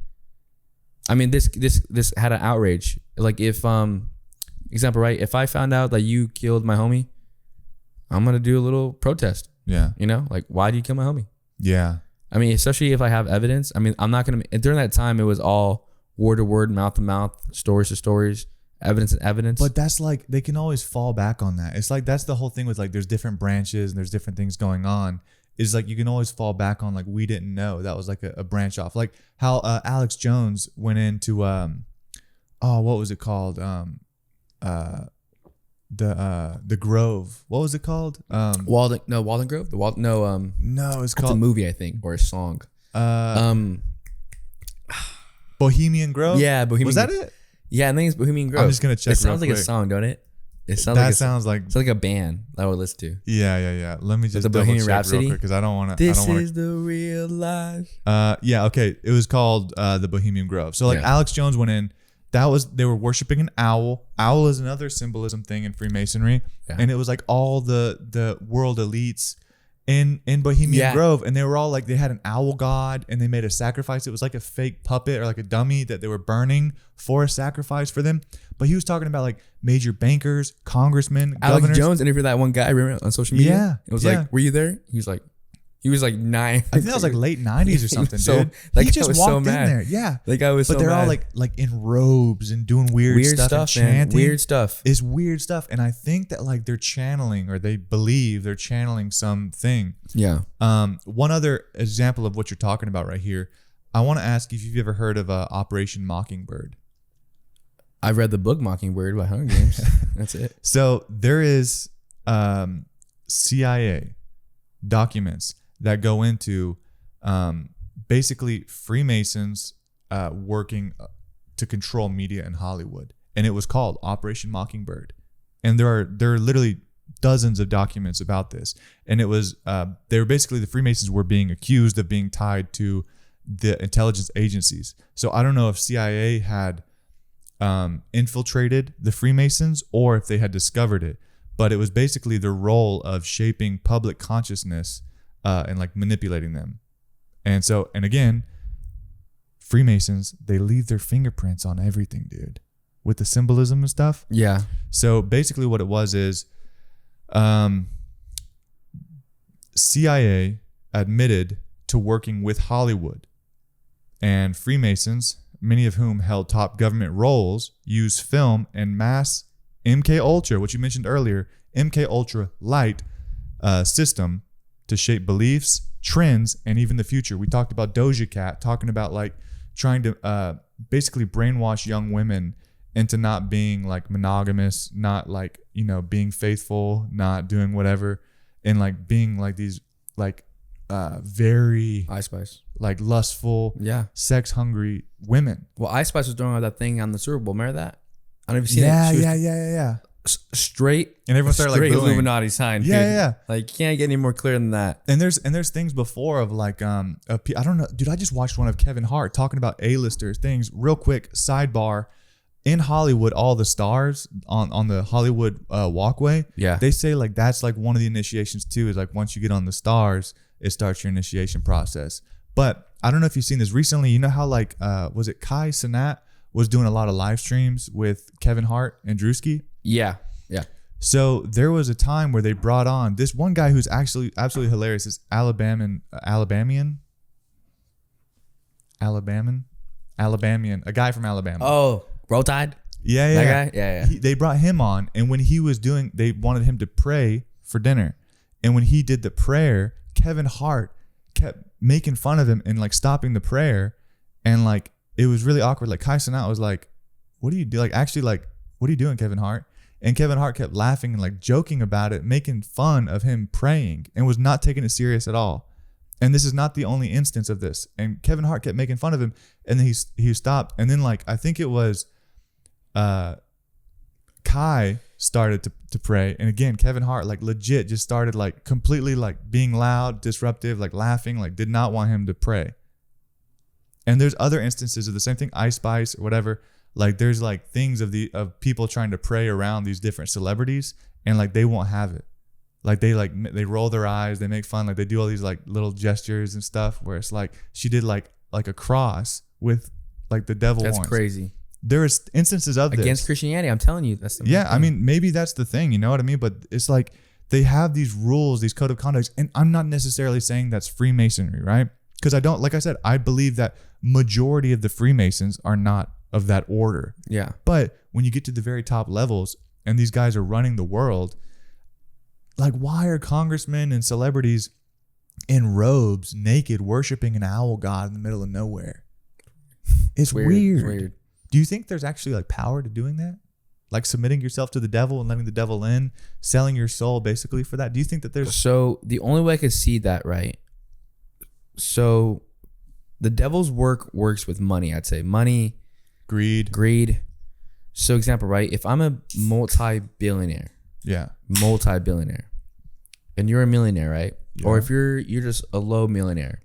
I mean, this had an outrage. Like if, example, right? If I found out that you killed my homie, I'm going to do a little protest. Yeah. You know, like, why do you kill my homie? Yeah. I mean, especially if I have evidence. I mean, I'm not going to, during that time, it was all word to word, mouth to mouth, stories to stories, evidence and evidence. But that's like, they can always fall back on that. It's like, that's the whole thing with like, there's different branches and there's different things going on. Is like, you can always fall back on like, we didn't know. That was like a branch off. Like how Alex Jones went into, what was it called? The Grove. What was it called? Walden Grove? No, it's It's called a movie, I think, or a song. Bohemian Grove? Yeah, Bohemian Was that Grove. it? Yeah, I think it's Bohemian Grove. I'm just gonna check. It sounds real like quick. a song, don't it? It sounds That like sounds like it's like a band that I would listen to. yeah. Let me just the double Bohemian check Rhapsody? real quick because I don't want to. This is the real life. Yeah, okay. It was called the Bohemian Grove. So like Yeah. Alex Jones went in. They were worshiping an owl. Owl is another symbolism thing in Freemasonry, Yeah. and it was like all the world elites in Bohemian Yeah. Grove, and they were all like they had an owl god, and they made a sacrifice. It was like a fake puppet or like a dummy that they were burning for a sacrifice for them. But he was talking about like major bankers, congressmen, Alex governors. Jones interviewed that one guy, remember, on social media? Yeah, It was yeah. like, were you there? He was like 9. I think that was like late 90s or something, so, dude. that He guy just was walked so in mad. there. Yeah. That guy was But so they're all mad. like in robes and doing weird stuff and man. chanting. Weird stuff. It's weird stuff. And I think that like they're channeling, or they believe they're channeling something. Yeah. One other example of what you're talking about right here, I want to ask if you've ever heard of Operation Mockingbird. I read the book Mockingbird by Hunger Games. That's it. So there is CIA documents that go into basically Freemasons working to control media in Hollywood, and it was called Operation Mockingbird. And there are literally dozens of documents about this, and it was they were basically, the Freemasons were being accused of being tied to the intelligence agencies. So I don't know if CIA had infiltrated the Freemasons or if they had discovered it, but it was basically the role of shaping public consciousness and like manipulating them. And so, and again, Freemasons, they leave their fingerprints on everything, dude, with the symbolism and stuff. Yeah. So basically what it was is CIA admitted to working with Hollywood, and Freemasons, many of whom held top government roles, used film and mass MK Ultra, which you mentioned earlier, MK Ultra light system to shape beliefs, trends, and even the future. We talked about Doja Cat talking about like trying to basically brainwash young women into not being like monogamous, not like, you know, being faithful, not doing whatever, and like being like these like very Ice Spice. like lustful, Yeah. sex hungry women. Well, Ice Spice was throwing out that thing on the Super Bowl. Remember that? I don't know if you seen Yeah, it. She was yeah. Straight. And everyone started like straight booing. Illuminati sign. Yeah, dude. yeah. Like, you can't get any more clear than that. And there's things before of like I don't know, dude. I just watched one of Kevin Hart talking about A-listers things. Real quick sidebar: in Hollywood, all the stars on the Hollywood walkway, Yeah. they say like that's like one of the initiations too. Is like once you get on the stars, it starts your initiation process. But I don't know if you've seen this recently. You know how like was it Kai Cenat was doing a lot of live streams with Kevin Hart and Drewski? Yeah. Yeah. So there was a time where they brought on this one guy who's actually absolutely hilarious. This Alabamian, a guy from Alabama. Oh, Roll Tide? Yeah. That guy? Yeah. They brought him on, and when he was doing, they wanted him to pray for dinner. And when he did the prayer, Kevin Hart kept making fun of him and like stopping the prayer. And like, it was really awkward. Like Kai Cenat was like, what do you do? Like, actually, like, what are you doing, Kevin Hart? And Kevin Hart kept laughing and like joking about it, making fun of him praying, and was not taking it serious at all. And this is not the only instance of this. And Kevin Hart kept making fun of him, and then he stopped. And then like I think it was Kai started to pray, and again Kevin Hart like legit just started like completely like being loud, disruptive, like laughing, like did not want him to pray. And there's other instances of the same thing, Ice Spice or whatever. Like there's like things of people trying to pray around these different celebrities, and like they won't have it. Like they roll their eyes, they make fun, like they do all these like little gestures and stuff where it's like she did like a cross with like the devil horns. That's crazy. There's instances of against this. Christianity. I'm telling you, that's the yeah. thing. I mean, maybe that's the thing, you know what I mean? But it's like they have these rules, these code of conducts, and I'm not necessarily saying that's Freemasonry, right? Because I don't, like I said, I believe that majority of the Freemasons are not of that order. Yeah. But when you get to the very top levels and these guys are running the world, like why are congressmen and celebrities in robes, naked, worshiping an owl god in the middle of nowhere? It's weird. It's weird. Do you think there's actually like power to doing that? Like submitting yourself to the devil and letting the devil in, selling your soul basically for that? Do you think that there's... So the only way I could see that, right? So the devil's works with money, I'd say. Money, greed. So example, right? If I'm a multi-billionaire, and you're a millionaire, right? Yeah. Or if you're just a low millionaire,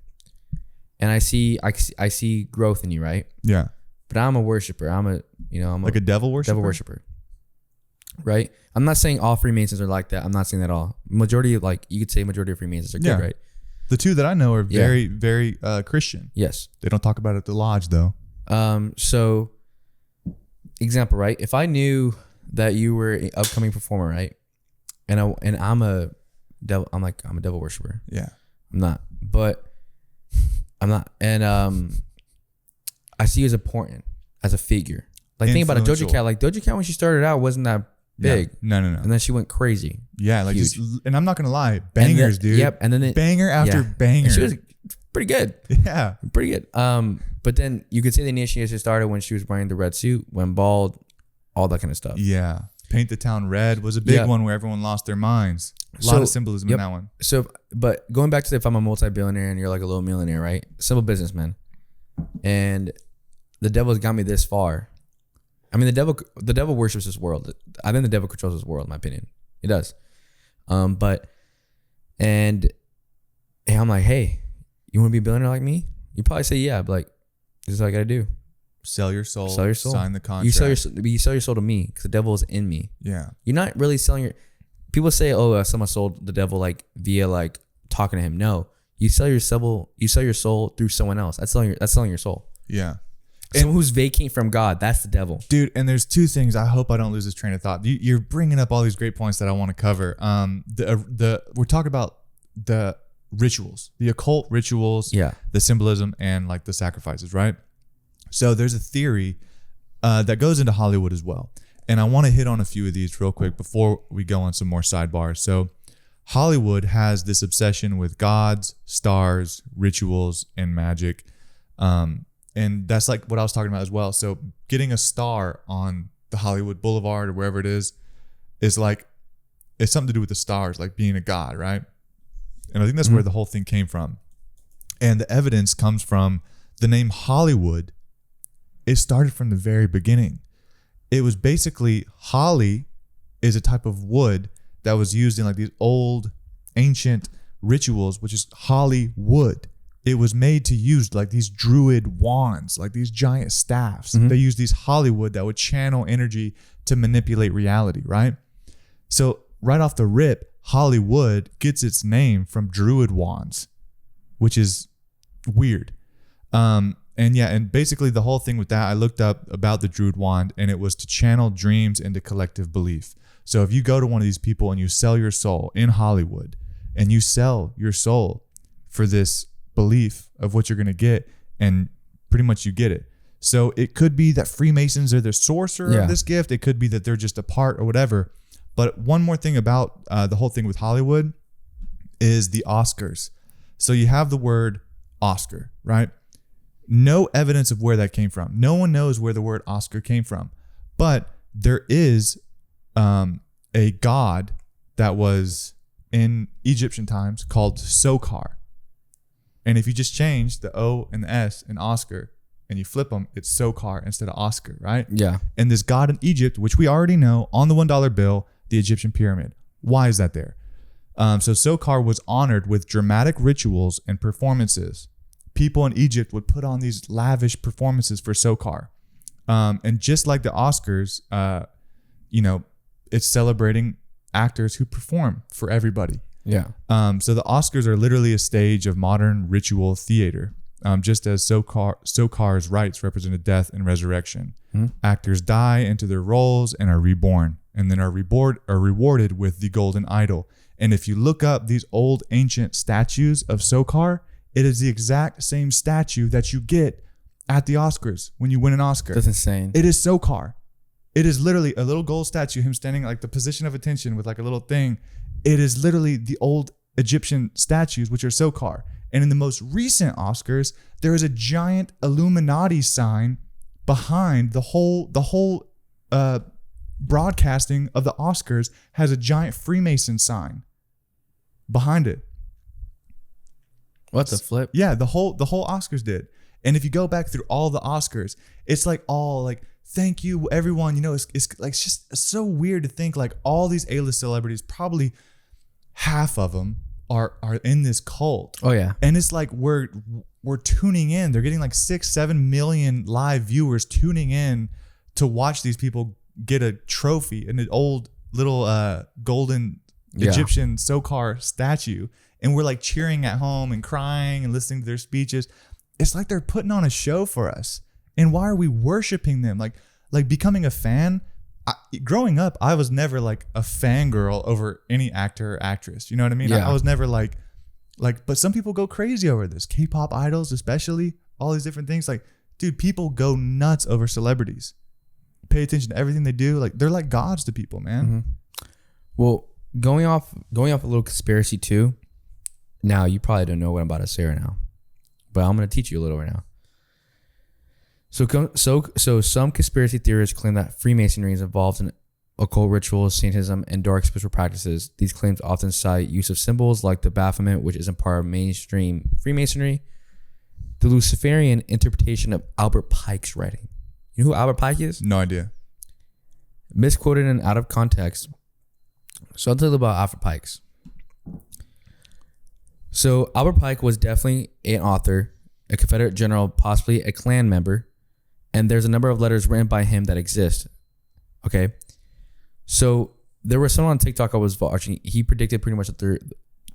and I see growth in you, right? Yeah. But I'm a worshiper. I'm like a devil worshiper. Devil worshiper, right? I'm not saying all Freemasons are like that. I'm not saying that all. Majority, like you could say, majority of Freemasons are good, right? The two that I know are very, very Christian. Yes. They don't talk about it at the lodge though. So example, right? If I knew that you were an upcoming performer, right? And I'm a devil, I'm a devil worshiper. Yeah. I'm not. And I see you as important, as a figure. Like think about it, Doja Cat. Like Doja Cat when she started out wasn't that big. No. And then she went crazy. Yeah, like just, and I'm not gonna lie, bangers, dude. Yep. And then banger after banger. And she was pretty good. Yeah. Pretty good. But then you could say the initiation started when she was wearing the red suit, went bald, all that kind of stuff. Yeah. Paint the Town Red was a big one where everyone lost their minds. A lot of symbolism in that one. So, but going back to if I'm a multi-billionaire and you're like a little millionaire, right? Simple businessman. And the devil's got me this far. I mean, the devil worships this world. I think the devil controls this world, in my opinion. It does. And I'm like, hey, you want to be a billionaire like me? You probably say, yeah, but like, this is what I got to do. Sell your soul. Sell your soul. Sign the contract. You sell your soul to me because the devil is in me. Yeah. You're not really selling your... People say, oh, someone sold the devil like via like talking to him. No. You sell your soul through someone else. That's selling your soul. Yeah. Someone who's vacating from God, that's the devil. Dude, and there's two things. I hope I don't lose this train of thought. You're bringing up all these great points that I want to cover. We're talking about the rituals, the occult rituals, the symbolism, and like the sacrifices, right? So there's a theory that goes into Hollywood as well. And I want to hit on a few of these real quick before we go on some more sidebars. So Hollywood has this obsession with gods, stars, rituals, and magic. And that's like what I was talking about as well. So getting a star on the Hollywood Boulevard or wherever it is like, it's something to do with the stars, like being a god, right? And I think that's where the whole thing came from. And the evidence comes from the name Hollywood. It started from the very beginning. It was basically, holly is a type of wood that was used in like these old ancient rituals, which is holly wood. It was made to use like these druid wands, like these giant staffs. They used these Hollywood that would channel energy to manipulate reality, right? So right off the rip, Hollywood gets its name from druid wands, which is weird. And basically the whole thing with that, I looked up about the druid wand, and it was to channel dreams into collective belief. So if you go to one of these people and you sell your soul in Hollywood, and you sell your soul for this belief of what you're going to get, and pretty much you get it. So it could be that Freemasons are the sorcerer of this gift. It could be that they're just a part or whatever. But one more thing about the whole thing with Hollywood is the Oscars. So you have the word Oscar, right? No evidence of where that came from. No one knows where the word Oscar came from. But there is a god that was in Egyptian times called Sokar. And if you just change the O and the S in Oscar and you flip them, it's Sokar instead of Oscar, right? Yeah. And this god in Egypt, which we already know, on the $1 bill, the Egyptian pyramid. Why is that there? So Sokar was honored with dramatic rituals and performances. People in Egypt would put on these lavish performances for Sokar. And just like the Oscars, it's celebrating actors who perform for everybody. Yeah. So the Oscars are literally a stage of modern ritual theater. Just as Sokar's rites represented death and resurrection. Actors die into their roles and are reborn, and then are rewarded with the golden idol. And if you look up these old ancient statues of Sokar, it is the exact same statue that you get at the Oscars when you win an Oscar. That's insane. It is Sokar. It is literally a little gold statue, him standing like the position of attention with like a little thing. It is literally the old Egyptian statues, which are Sokar. And in the most recent Oscars, there is a giant Illuminati sign behind the whole broadcasting of the Oscars has a giant Freemason sign behind it. What the flip? Yeah, the whole Oscars did. And if you go back through all the Oscars, it's like all like, thank you everyone. It's like, it's just so weird to think like all these A-list celebrities, probably half of them are in this cult. Oh yeah. And it's like we're tuning in. They're getting like 6-7 million live viewers tuning in to watch these people get a trophy and an old little golden Egyptian Sokar statue. And we're like cheering at home and crying and listening to their speeches. It's like they're putting on a show for us. And why are we worshiping them? Like becoming a fan. Growing up, I was never like a fangirl over any actor or actress. You know what I mean? Yeah. I was never like, but some people go crazy over this. K-pop idols, especially, all these different things. Like, dude, people go nuts over celebrities. Pay attention to everything they do. Like, they're like gods to people, man. Mm-hmm. Well, going off a little conspiracy too. Now, you probably don't know what I'm about to say right now, but I'm going to teach you a little right now. So some conspiracy theorists claim that Freemasonry is involved in occult rituals, Satanism, and dark spiritual practices. These claims often cite use of symbols like the Baphomet, which isn't part of mainstream Freemasonry. The Luciferian interpretation of Albert Pike's writing. You know who Albert Pike is? No idea. Misquoted and out of context. So I'll tell you about Albert Pike's. So Albert Pike was definitely an author, a Confederate general, possibly a Klan member, and there's a number of letters written by him that exist. Okay, so there was someone on TikTok I was watching. He predicted pretty much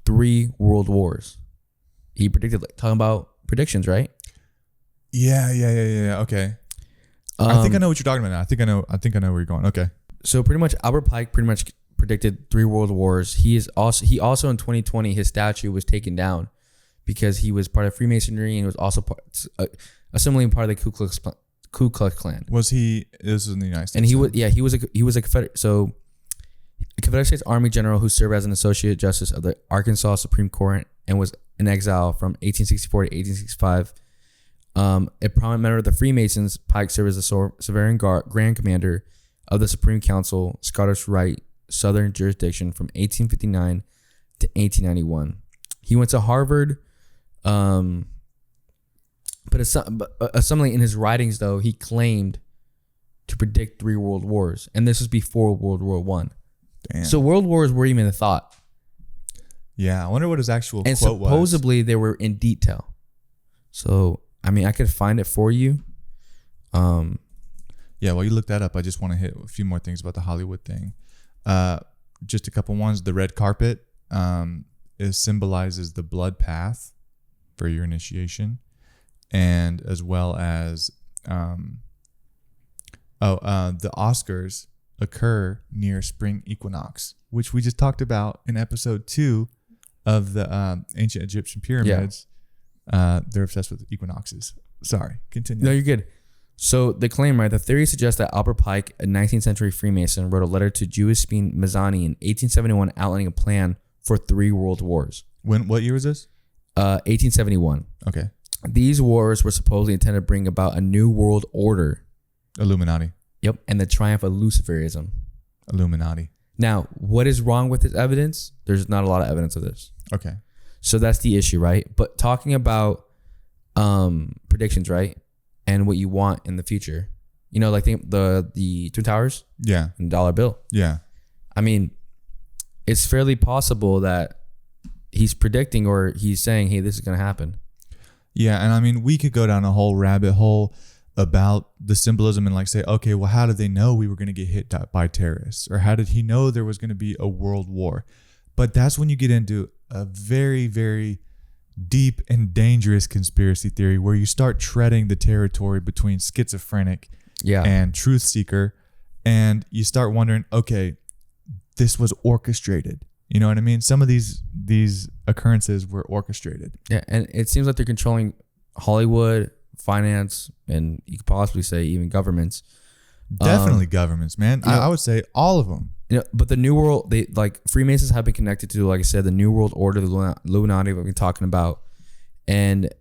three world wars. He predicted, like, talking about predictions, right? Yeah. Okay. I think I know what you're talking about now. I think I know where you're going. Okay. So pretty much Albert Pike pretty much predicted 3 world wars. He also in 2020 his statue was taken down because he was part of Freemasonry and was also assimilating part of the Ku Klux Klan. Was he? This was in the United States. And he was a Confederate. So a Confederate States Army general who served as an associate justice of the Arkansas Supreme Court and was in exile from 1864 to 1865. A prominent member of the Freemasons, Pike served as the Sovereign Grand Commander of the Supreme Council, Scottish Rite Southern Jurisdiction from 1859 to 1891. He went to Harvard, but assuming in his writings, though, he claimed to predict 3 world wars, and this was before World War I. Damn. So world wars were even a thought. Yeah, I wonder what his actual and quote was. And supposedly they were in detail. So, I mean, I could find it for you. Yeah, while you look that up, I just want to hit a few more things about the Hollywood thing. Just a couple ones. The red carpet symbolizes the blood path for your initiation, and as well as the Oscars occur near spring equinox, which we just talked about in episode 2 of the ancient Egyptian pyramids. Yeah. They're obsessed with equinoxes. Sorry, continue. No, you're good. So the claim, right? The theory suggests that Albert Pike, a 19th century Freemason, wrote a letter to Josephine Mazzani in 1871 outlining a plan for 3 world wars. What year was this? 1871. Okay. These wars were supposedly intended to bring about a new world order. Illuminati. Yep, and the triumph of Luciferism. Illuminati. Now, what is wrong with this evidence? There's not a lot of evidence of this. Okay. So that's the issue, right? But talking about predictions, right? And what you want in the future. You know, like the Twin Towers? Yeah. And dollar bill. Yeah. I mean, it's fairly possible that he's predicting or he's saying, hey, this is going to happen. Yeah. And I mean, we could go down a whole rabbit hole about the symbolism and like say, okay, well, how did they know we were going to get hit by terrorists? Or how did he know there was going to be a world war? But that's when you get into a very, very deep and dangerous conspiracy theory where you start treading the territory between schizophrenic and truth seeker. And you start wondering, okay, this was orchestrated. You know what I mean? Some of these occurrences were orchestrated. Yeah, and it seems like they're controlling Hollywood, finance, and you could possibly say even governments. Definitely governments, man. I would say all of them. You know, but the New World, they like Freemasons have been connected to, like I said, the New World Order, the Illuminati, what we've been talking about, and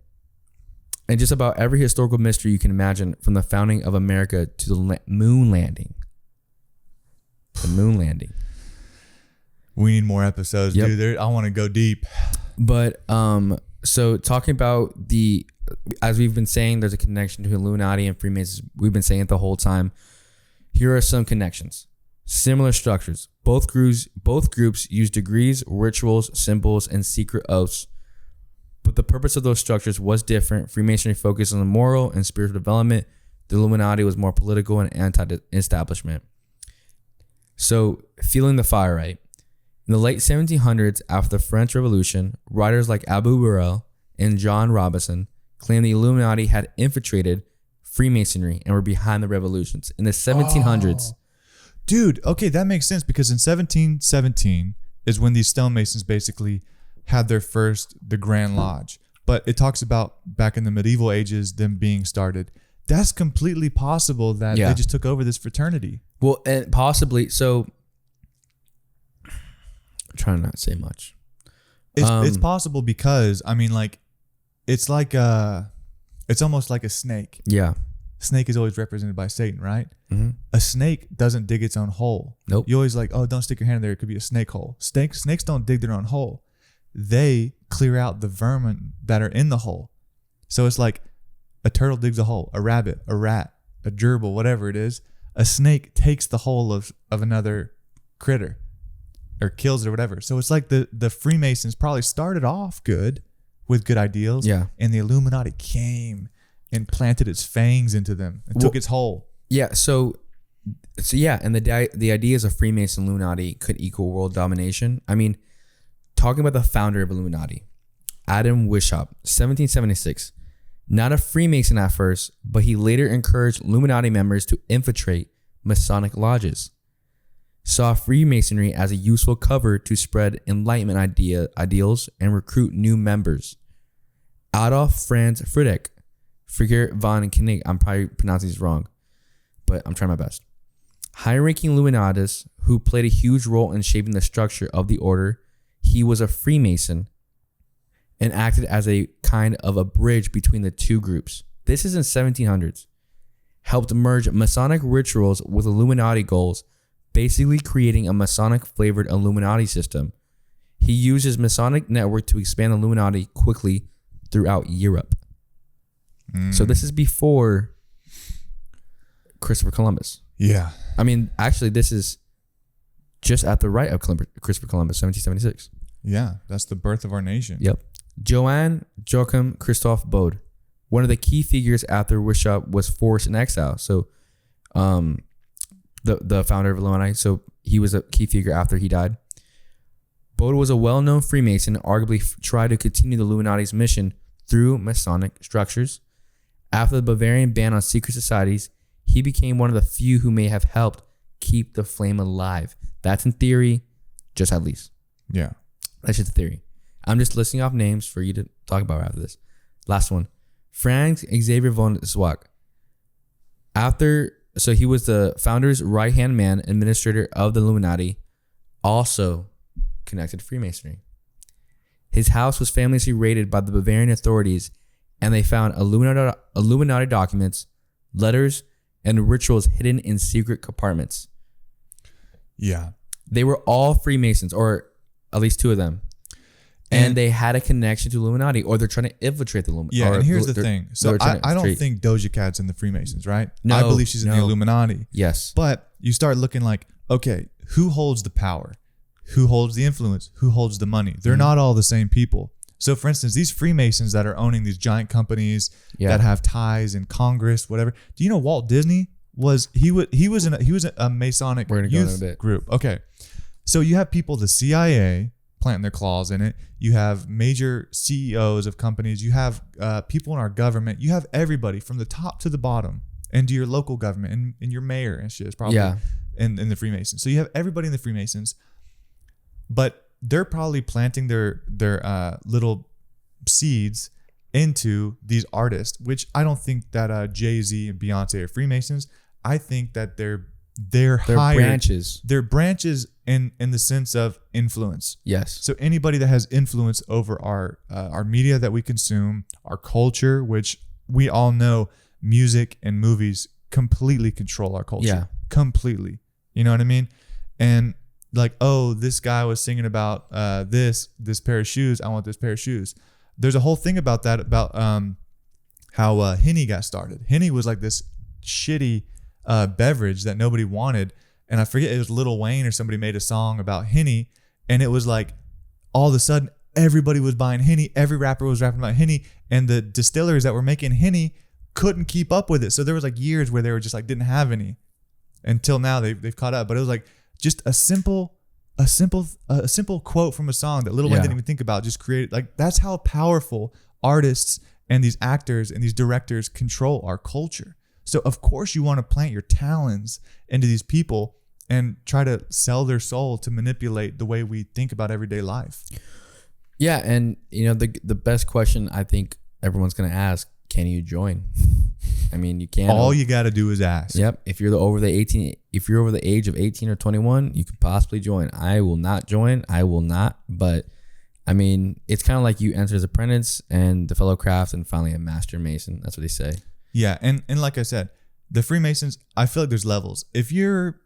just about every historical mystery you can imagine, from the founding of America to the moon landing. The moon landing. We need more episodes, dude. I want to go deep. But so talking about as we've been saying, there's a connection to Illuminati and Freemasons. We've been saying it the whole time. Here are some connections. Similar structures. Both groups use degrees, rituals, symbols, and secret oaths. But the purpose of those structures was different. Freemasonry focused on the moral and spiritual development. The Illuminati was more political and anti-establishment. So, feeling the fire, right? In the late 1700s, after the French Revolution, writers like Abu Burel and John Robinson claimed the Illuminati had infiltrated Freemasonry and were behind the revolutions. In the 1700s... Dude, okay, that makes sense because in 1717 is when these stonemasons basically had the Grand Lodge. But it talks about back in the medieval ages, them being started. That's completely possible that they just took over this fraternity. Well, and possibly, so I'm trying to not say much. It's possible because, I mean, like, it's almost like a snake. Yeah. Snake is always represented by Satan, right? Mm-hmm. A snake doesn't dig its own hole. Nope. You always like, oh, don't stick your hand in there. It could be a snake hole. Snakes don't dig their own hole. They clear out the vermin that are in the hole. So it's like a turtle digs a hole, a rabbit, a rat, a gerbil, whatever it is. A snake takes the hole of another critter or kills it or whatever. So it's like the Freemasons probably started off good with good ideals. Yeah. And the Illuminati came and planted its fangs into them and took its whole. Yeah, so yeah, and the ideas of Freemason Illuminati could equal world domination. I mean, talking about the founder of Illuminati, Adam Weishaupt, 1776, not a Freemason at first, but he later encouraged Illuminati members to infiltrate Masonic lodges. Saw Freemasonry as a useful cover to spread Enlightenment ideals and recruit new members. Adolf Franz Friedrich von Koenig, I'm probably pronouncing this wrong, but I'm trying my best. High-ranking Illuminatus who played a huge role in shaping the structure of the order. He was a Freemason and acted as a kind of a bridge between the two groups. This is in 1700s. Helped merge Masonic rituals with Illuminati goals, basically creating a Masonic-flavored Illuminati system. He used his Masonic network to expand the Illuminati quickly throughout Europe. So this is before Christopher Columbus. Yeah. I mean, actually, this is just at the right of Christopher Columbus, 1776. Yeah, that's the birth of our nation. Yep. Joachim Christoph Bode, one of the key figures after Weishaupt was forced in exile. So, the founder of Illuminati. So he was a key figure after he died. Bode was a well-known Freemason, arguably tried to continue the Illuminati's mission through Masonic structures. After the Bavarian ban on secret societies, he became one of the few who may have helped keep the flame alive. That's in theory, just at least. Yeah. That's just a theory. I'm just listing off names for you to talk about after this. Last one. Franz Xavier von Zwick. So he was the founder's right-hand man, administrator of the Illuminati, also connected to Freemasonry. His house was famously raided by the Bavarian authorities, and they found Illuminati documents, letters, and rituals hidden in secret compartments. Yeah. They were all Freemasons, or at least two of them. And they had a connection to Illuminati, or they're trying to infiltrate the Illuminati. Yeah, and here's the thing. So I don't think Doja Cat's in the Freemasons, right? No, I believe she's in the Illuminati. Yes. But you start looking like, okay, who holds the power? Who holds the influence? Who holds the money? They're not all the same people. So for instance, these Freemasons that are owning these giant companies that have ties in Congress, whatever. Do you know Walt Disney was a Masonic youth group? Okay. So you have people, the CIA, planting their claws in it. You have major CEOs of companies. You have people in our government. You have everybody from the top to the bottom, and to your local government and your mayor and shit is probably in the Freemasons. So you have everybody in the Freemasons, but they're probably planting their little seeds into these artists, which I don't think that Jay-Z and Beyonce are Freemasons. I think that they're hired, branches. They're branches in the sense of influence. Yes. So anybody that has influence over our media that we consume, our culture, which we all know music and movies completely control our culture. Yeah. Completely. You know what I mean? And like, oh, this guy was singing about this pair of shoes. I want this pair of shoes. There's a whole thing about that, about how Henny got started. Henny was like this shitty beverage that nobody wanted. And I forget, it was Lil Wayne or somebody made a song about Henny. And it was like, all of a sudden, everybody was buying Henny. Every rapper was rapping about Henny. And the distillers that were making Henny couldn't keep up with it. So there was like years where they were just like, didn't have any. Until now, they've caught up. But it was like just a simple quote from a song that Lil Wayne didn't even think about, just created. Like, that's how powerful artists and these actors and these directors control our culture. So of course you want to plant your talents into these people and try to sell their soul to manipulate the way we think about everyday life. Yeah, and you know, the best question I think everyone's gonna ask: can you join? I mean, you can't. All you got to do is ask. Yep. If you're over the age of 18 or 21, you could possibly join. I will not join. I will not. But I mean, it's kind of like you enter as apprentice and the fellow craft, and finally a master mason. That's what they say. Yeah, and like I said, the Freemasons, I feel like there's levels. If you're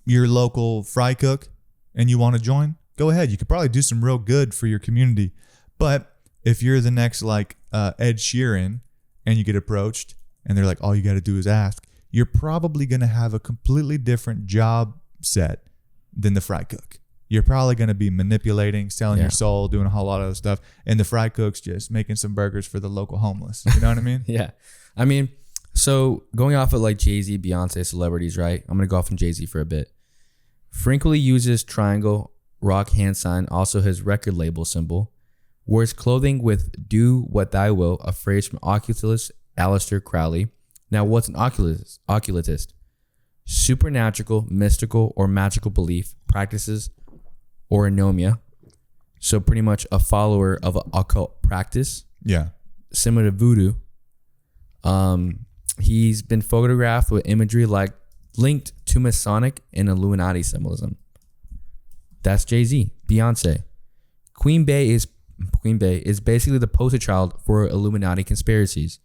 your local fry cook and you want to join, go ahead. You could probably do some real good for your community. But if you're the next like Ed Sheeran and you get approached and they're like, all you got to do is ask, you're probably going to have a completely different job set than the fry cook. You're probably going to be manipulating, selling your soul, doing a whole lot of other stuff. And the fry cook's just making some burgers for the local homeless. You know what I mean? Yeah. I mean, so going off of like Jay-Z, Beyonce, celebrities, right? I'm going to go off on Jay-Z for a bit. Frequently uses triangle, rock hand sign, also his record label symbol. Wears clothing with "do what thou will," a phrase from occultist Aleister Crowley. Now, what's an occultist? Supernatural, mystical, or magical belief, practices, or anomia. So pretty much a follower of an occult practice. Yeah. Similar to voodoo. He's been photographed with imagery like linked to Masonic and Illuminati symbolism. That's Jay-Z. Beyonce. Queen Bey is basically the poster child for Illuminati conspiracies.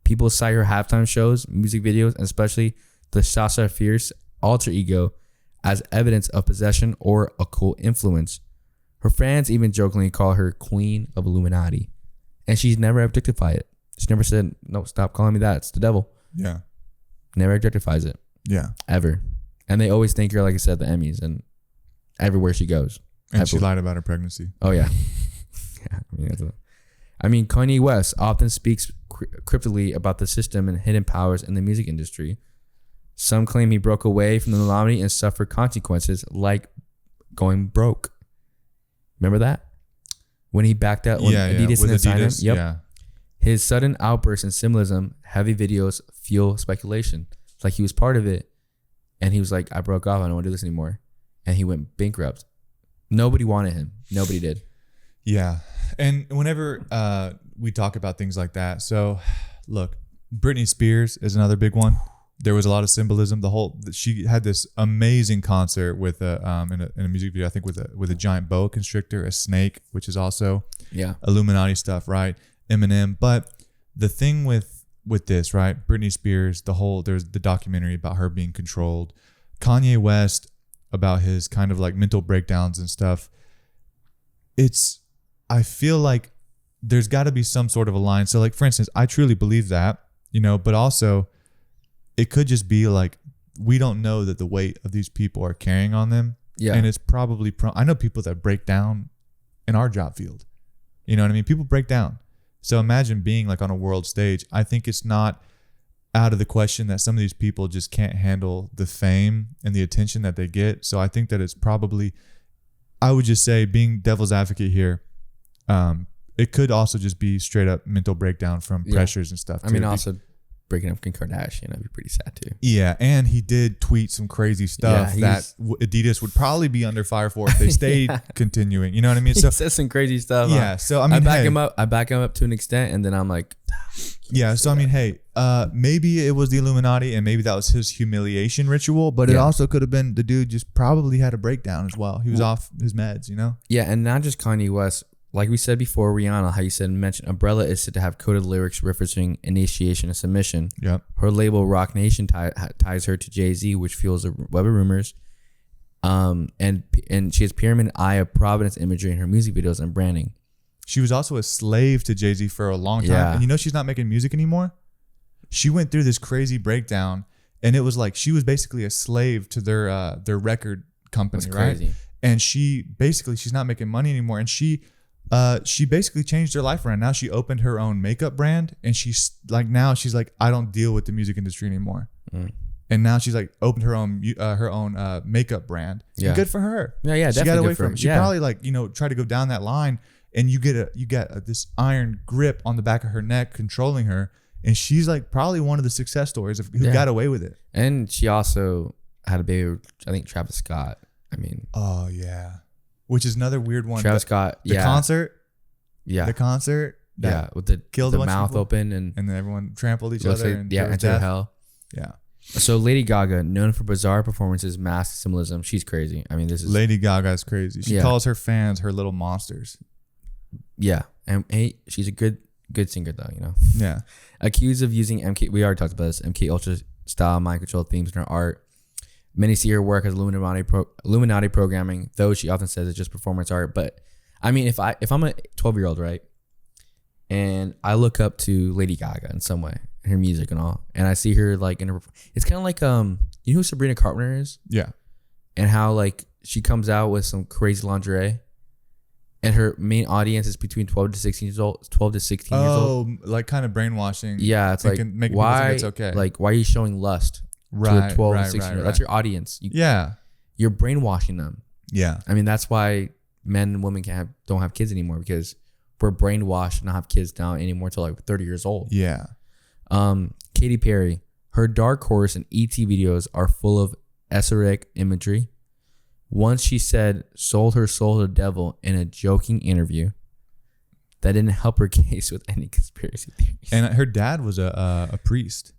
People cite her halftime shows, music videos, and especially the Sasha Fierce alter ego as evidence of possession or occult influence. Her fans even jokingly call her Queen of Illuminati, and she's never objectified it. She never said, "No, stop calling me that. It's the devil." Yeah. Never objectifies it. Yeah. Ever. And they always thank her, like I said, the Emmys and everywhere she goes. And she lied about her pregnancy. Oh, yeah. I mean, Kanye West often speaks cryptically about the system and hidden powers in the music industry. Some claim he broke away from the Illuminati and suffered consequences like going broke. Remember that? When he backed out when Adidas didn't sign him? Yep. Yeah. His sudden outbursts and symbolism, heavy videos fuel speculation. It's like he was part of it and he was like, I broke off. I don't want to do this anymore. And he went bankrupt. Nobody wanted him. Nobody did. Yeah. And whenever we talk about things like that, so look, Britney Spears is another big one. There was a lot of symbolism. She had this amazing concert with in a music video, I think with a giant boa constrictor, a snake, which is also Illuminati stuff, right? Eminem. But the thing with this, right? Britney Spears, there's the documentary about her being controlled. Kanye West, about his kind of like mental breakdowns and stuff. I feel like there's got to be some sort of a line. So like, for instance, I truly believe that, but also it could just be like, we don't know that the weight of these people are carrying on them. Yeah. And it's probably, I know people that break down in our job field. You know what I mean? People break down. So imagine being like on a world stage. I think it's not out of the question that some of these people just can't handle the fame and the attention that they get. So I think that it's probably, I would just say, being devil's advocate here, it could also just be straight up mental breakdown from pressures and stuff. I mean, also breaking up with Kim Kardashian, that'd be pretty sad too. Yeah, and he did tweet some crazy stuff that Adidas would probably be under fire for if they stayed continuing. You know what I mean? So he says some crazy stuff. Yeah. So I mean, I back him up to an extent, and then I'm like, yeah. So I mean, hey, maybe it was the Illuminati, and maybe that was his humiliation ritual, but it also could have been the dude just probably had a breakdown as well. He was off his meds, Yeah, and not just Kanye West. Like we said before, Rihanna, how you mentioned Umbrella is said to have coded lyrics referencing initiation and submission. Yep. Her label Rock Nation ties her to Jay-Z, which fuels the web of rumors. And she has pyramid eye of Providence imagery in her music videos and branding. She was also a slave to Jay-Z for a long time. Yeah. And she's not making music anymore? She went through this crazy breakdown, and it was like she was basically a slave to their record company, That's right? crazy. And she's not making money anymore, and she basically changed her life around. Now she opened her own makeup brand, and she's like, I don't deal with the music industry anymore. And now she's like opened her own makeup brand. Yeah. And good for her. Yeah, she got away from it. She probably tried to go down that line, and you get this iron grip on the back of her neck controlling her, and she's like probably one of the success stories of who got away with it. And she also had a baby with, I think, Travis Scott. I mean, oh yeah. Which is another weird one. Travis Scott, the concert. Yeah. The concert. With the killed the mouth open and then everyone trampled each other. And entered hell. Yeah. So Lady Gaga, known for bizarre performances, mask symbolism. She's crazy. I mean, this is Lady Gaga's crazy. She calls her fans her little monsters. Yeah. And hey, she's a good singer though, Yeah. Accused of using we already talked about this, MK Ultra style mind control themes in her art. Many see her work as Illuminati programming, though she often says it's just performance art. But I mean, if I'm a 12-year-old, right, and I look up to Lady Gaga in some way, her music and all, and I see her like in her, it's kind of like you know who Sabrina Carpenter is? Yeah. And how like she comes out with some crazy lingerie, and her main audience is between 12 to 16 years old. Oh, like kind of brainwashing. Yeah, it's like why think it's okay. Like why are you showing lust? To a 12 and 16 year old. That's your audience. You're brainwashing them. Yeah. I mean, that's why men and women don't have kids anymore, because we're brainwashed and not have kids now anymore until like 30 years old. Yeah. Katy Perry, her Dark Horse and ET videos are full of esoteric imagery. Once she said sold her soul to the devil in a joking interview. That didn't help her case with any conspiracy theories. And her dad was a priest.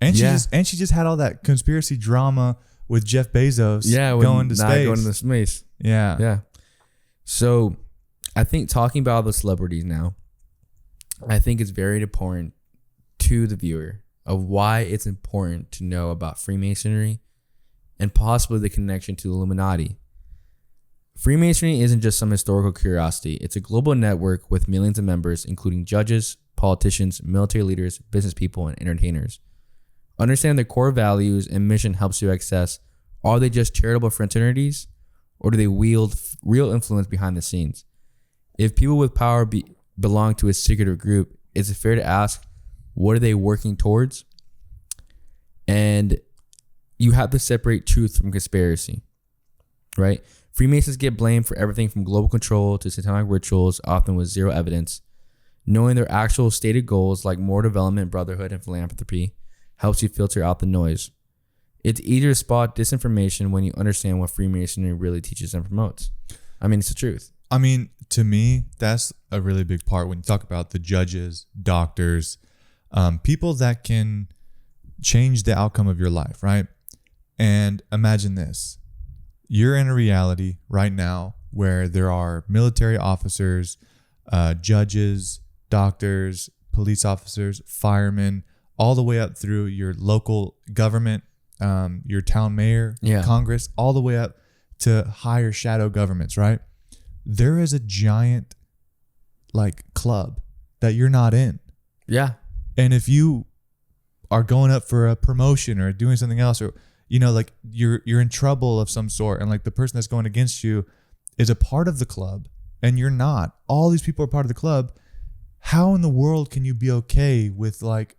And she just had all that conspiracy drama with Jeff Bezos going to space. Yeah. Yeah. So I think talking about all the celebrities now, I think it's very important to the viewer of why it's important to know about Freemasonry and possibly the connection to the Illuminati. Freemasonry isn't just some historical curiosity. It's a global network with millions of members, including judges, politicians, military leaders, business people, and entertainers. Understand their core values and mission helps you assess, are they just charitable fraternities, or do they wield real influence behind the scenes? If people with power belong to a secretive group, is it fair to ask, what are they working towards? And you have to separate truth from conspiracy, right? Freemasons get blamed for everything from global control to satanic rituals, often with zero evidence. Knowing their actual stated goals, like more development, brotherhood, and philanthropy, helps you filter out the noise. It's easier to spot disinformation when you understand what Freemasonry really teaches and promotes. I mean, it's the truth. I mean, to me, that's a really big part when you talk about the judges, doctors, people that can change the outcome of your life, right? And imagine this. You're in a reality right now where there are military officers, judges, doctors, police officers, firemen, all the way up through your local government, your town mayor, Congress, all the way up to higher shadow governments, right? there is a giant like club that you're not in. Yeah. And if you are going up for a promotion or doing something else, or like you're in trouble of some sort, and like the person that's going against you is a part of the club and you're not. All these people are part of the club. How in the world can you be okay with like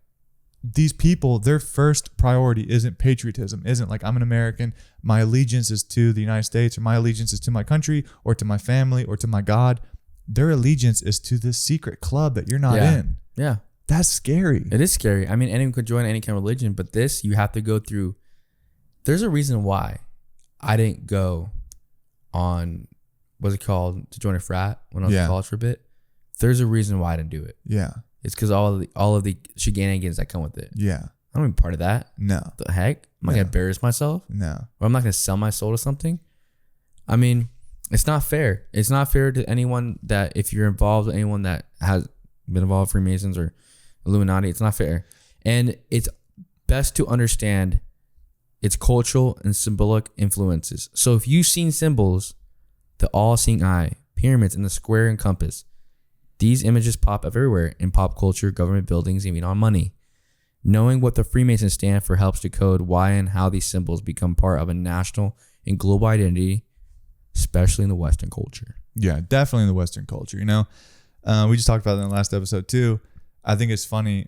these people? Their first priority isn't patriotism, isn't like, I'm an American, my allegiance is to the United States, or my allegiance is to my country or to my family or to my God. Their allegiance is to this secret club that you're not in. Yeah. That's scary. It is scary. I mean, anyone could join any kind of religion, but this, you have to go through. There's a reason why I didn't go on, what's it called, to join a frat when I was in college for a bit. There's a reason why I didn't do it. Yeah. It's because all of the shenanigans that come with it. Yeah. I don't want to be part of that. No. The heck? I'm not going to embarrass myself. No. Or I'm not going to sell my soul to something. I mean, it's not fair. It's not fair to anyone that, if you're involved with anyone that has been involved with Freemasons or Illuminati, it's not fair. And it's best to understand its cultural and symbolic influences. So if you've seen symbols, the all-seeing eye, pyramids, and the square and compass, these images pop up everywhere in pop culture, government buildings, even on money. Knowing what the Freemasons stand for helps decode why and how these symbols become part of a national and global identity, especially in the Western culture. Yeah, definitely in the Western culture. We just talked about that in the last episode too. I think it's funny.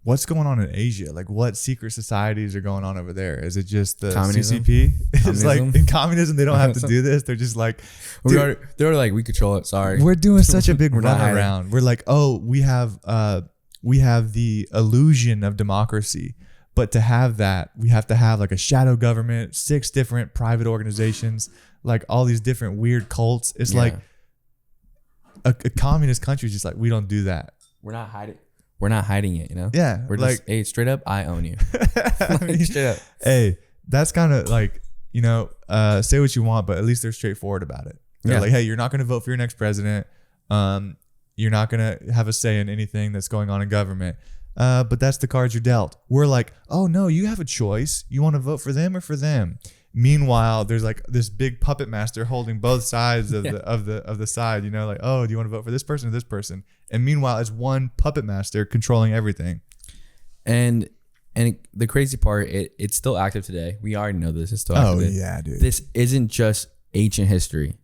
What's going on in Asia? Like, what secret societies are going on over there? Is it just the Communism? CCP? It's like in communism, they don't have to do this. They're just like, they're like, we control it. Sorry. We're doing such a big runaround. We're like, oh, we have the illusion of democracy. But to have that, we have to have like a shadow government, 6 different private organizations, like all these different weird cults. It's like a communist country is just like, we don't do that. We're not hiding it, Yeah. We're like, just, hey, straight up, I own you. I mean, straight up. Hey, that's kind of like, say what you want, but at least they're straightforward about it. They're like, hey, you're not going to vote for your next president. You're not going to have a say in anything that's going on in government. But that's the cards you're dealt. We're like, oh no, you have a choice. You want to vote for them or for them? Meanwhile, there's like this big puppet master holding both sides of the side, like, oh, do you want to vote for this person or this person? And meanwhile, it's one puppet master controlling everything. And the crazy part, it's still active today. We already know this. It's still active. Oh yeah, dude. This isn't just ancient history.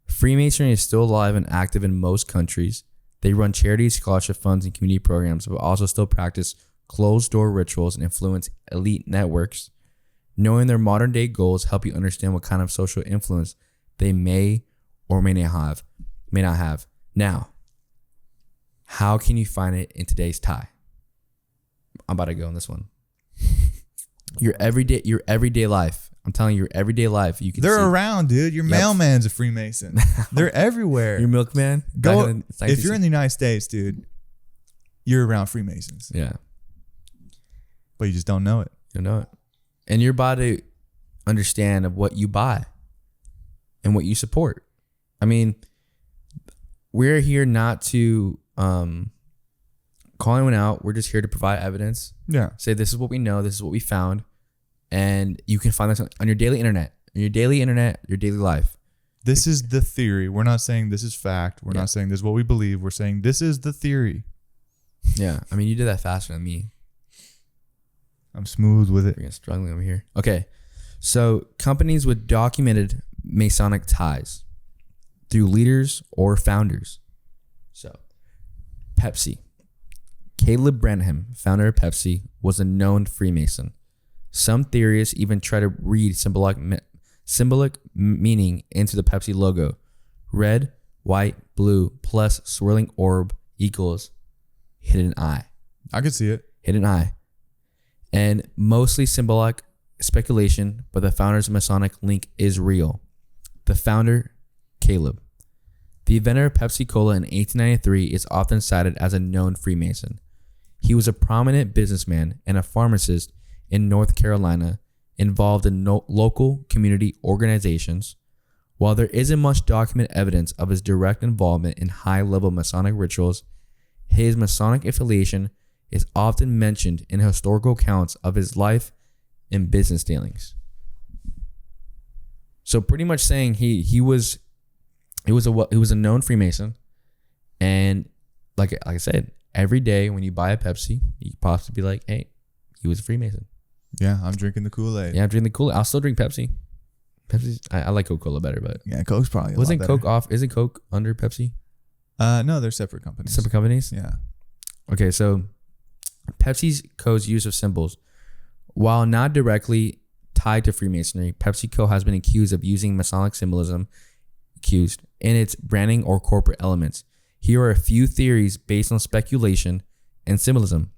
Freemasonry is still alive and active in most countries. They run charities, scholarship funds, and community programs, but also still practice closed-door rituals and influence elite networks. Knowing their modern-day goals help you understand what kind of social influence they may or may not have. Now, how can you find it in today's tie? I'm about to go on this one. Your everyday life. I'm telling you, your everyday life. They're around, dude. Your mailman's a Freemason. They're everywhere. Your milkman. If you're in the United States, dude, you're around Freemasons. Yeah. But you just don't know it. You don't know it. And you're about to understand of what you buy and what you support. I mean, we're here not to call anyone out. We're just here to provide evidence. Yeah. Say this is what we know. This is what we found. And you can find this on your daily internet. Your daily life. This is the theory. We're not saying this is fact. We're not saying this is what we believe. We're saying this is the theory. Yeah. I mean, you did that faster than me. I'm smooth with it. We're struggling over here. Okay. So companies with documented Masonic ties through leaders or founders. So Pepsi. Caleb Branham, founder of Pepsi, was a known Freemason. Some theorists even try to read symbolic meaning into the Pepsi logo. Red, white, blue, plus swirling orb equals hidden eye. I could see it. Hidden eye. And mostly symbolic speculation, but the founder's Masonic link is real. The founder, Caleb. The inventor of Pepsi Cola in 1893 is often cited as a known Freemason. He was a prominent businessman and a pharmacist in North Carolina, involved in local community organizations. While there isn't much documented evidence of his direct involvement in high-level Masonic rituals, his Masonic affiliation is often mentioned in historical accounts of his life and business dealings. So pretty much saying he was He was a known Freemason, and like I said, every day when you buy a Pepsi, you could possibly be like, hey, he was a Freemason. Yeah, I'm drinking the Kool-Aid. Yeah, I'm drinking the Kool-Aid. I'll still drink Pepsi. I like Coca-Cola better, but yeah, Coke's probably wasn't Coke off? Isn't Coke under Pepsi? No, they're separate companies. Separate companies? Yeah. Okay, so Pepsi Co's use of symbols, while not directly tied to Freemasonry, PepsiCo has been accused of using Masonic symbolism in its branding or corporate elements. Here are a few theories based on speculation and symbolism.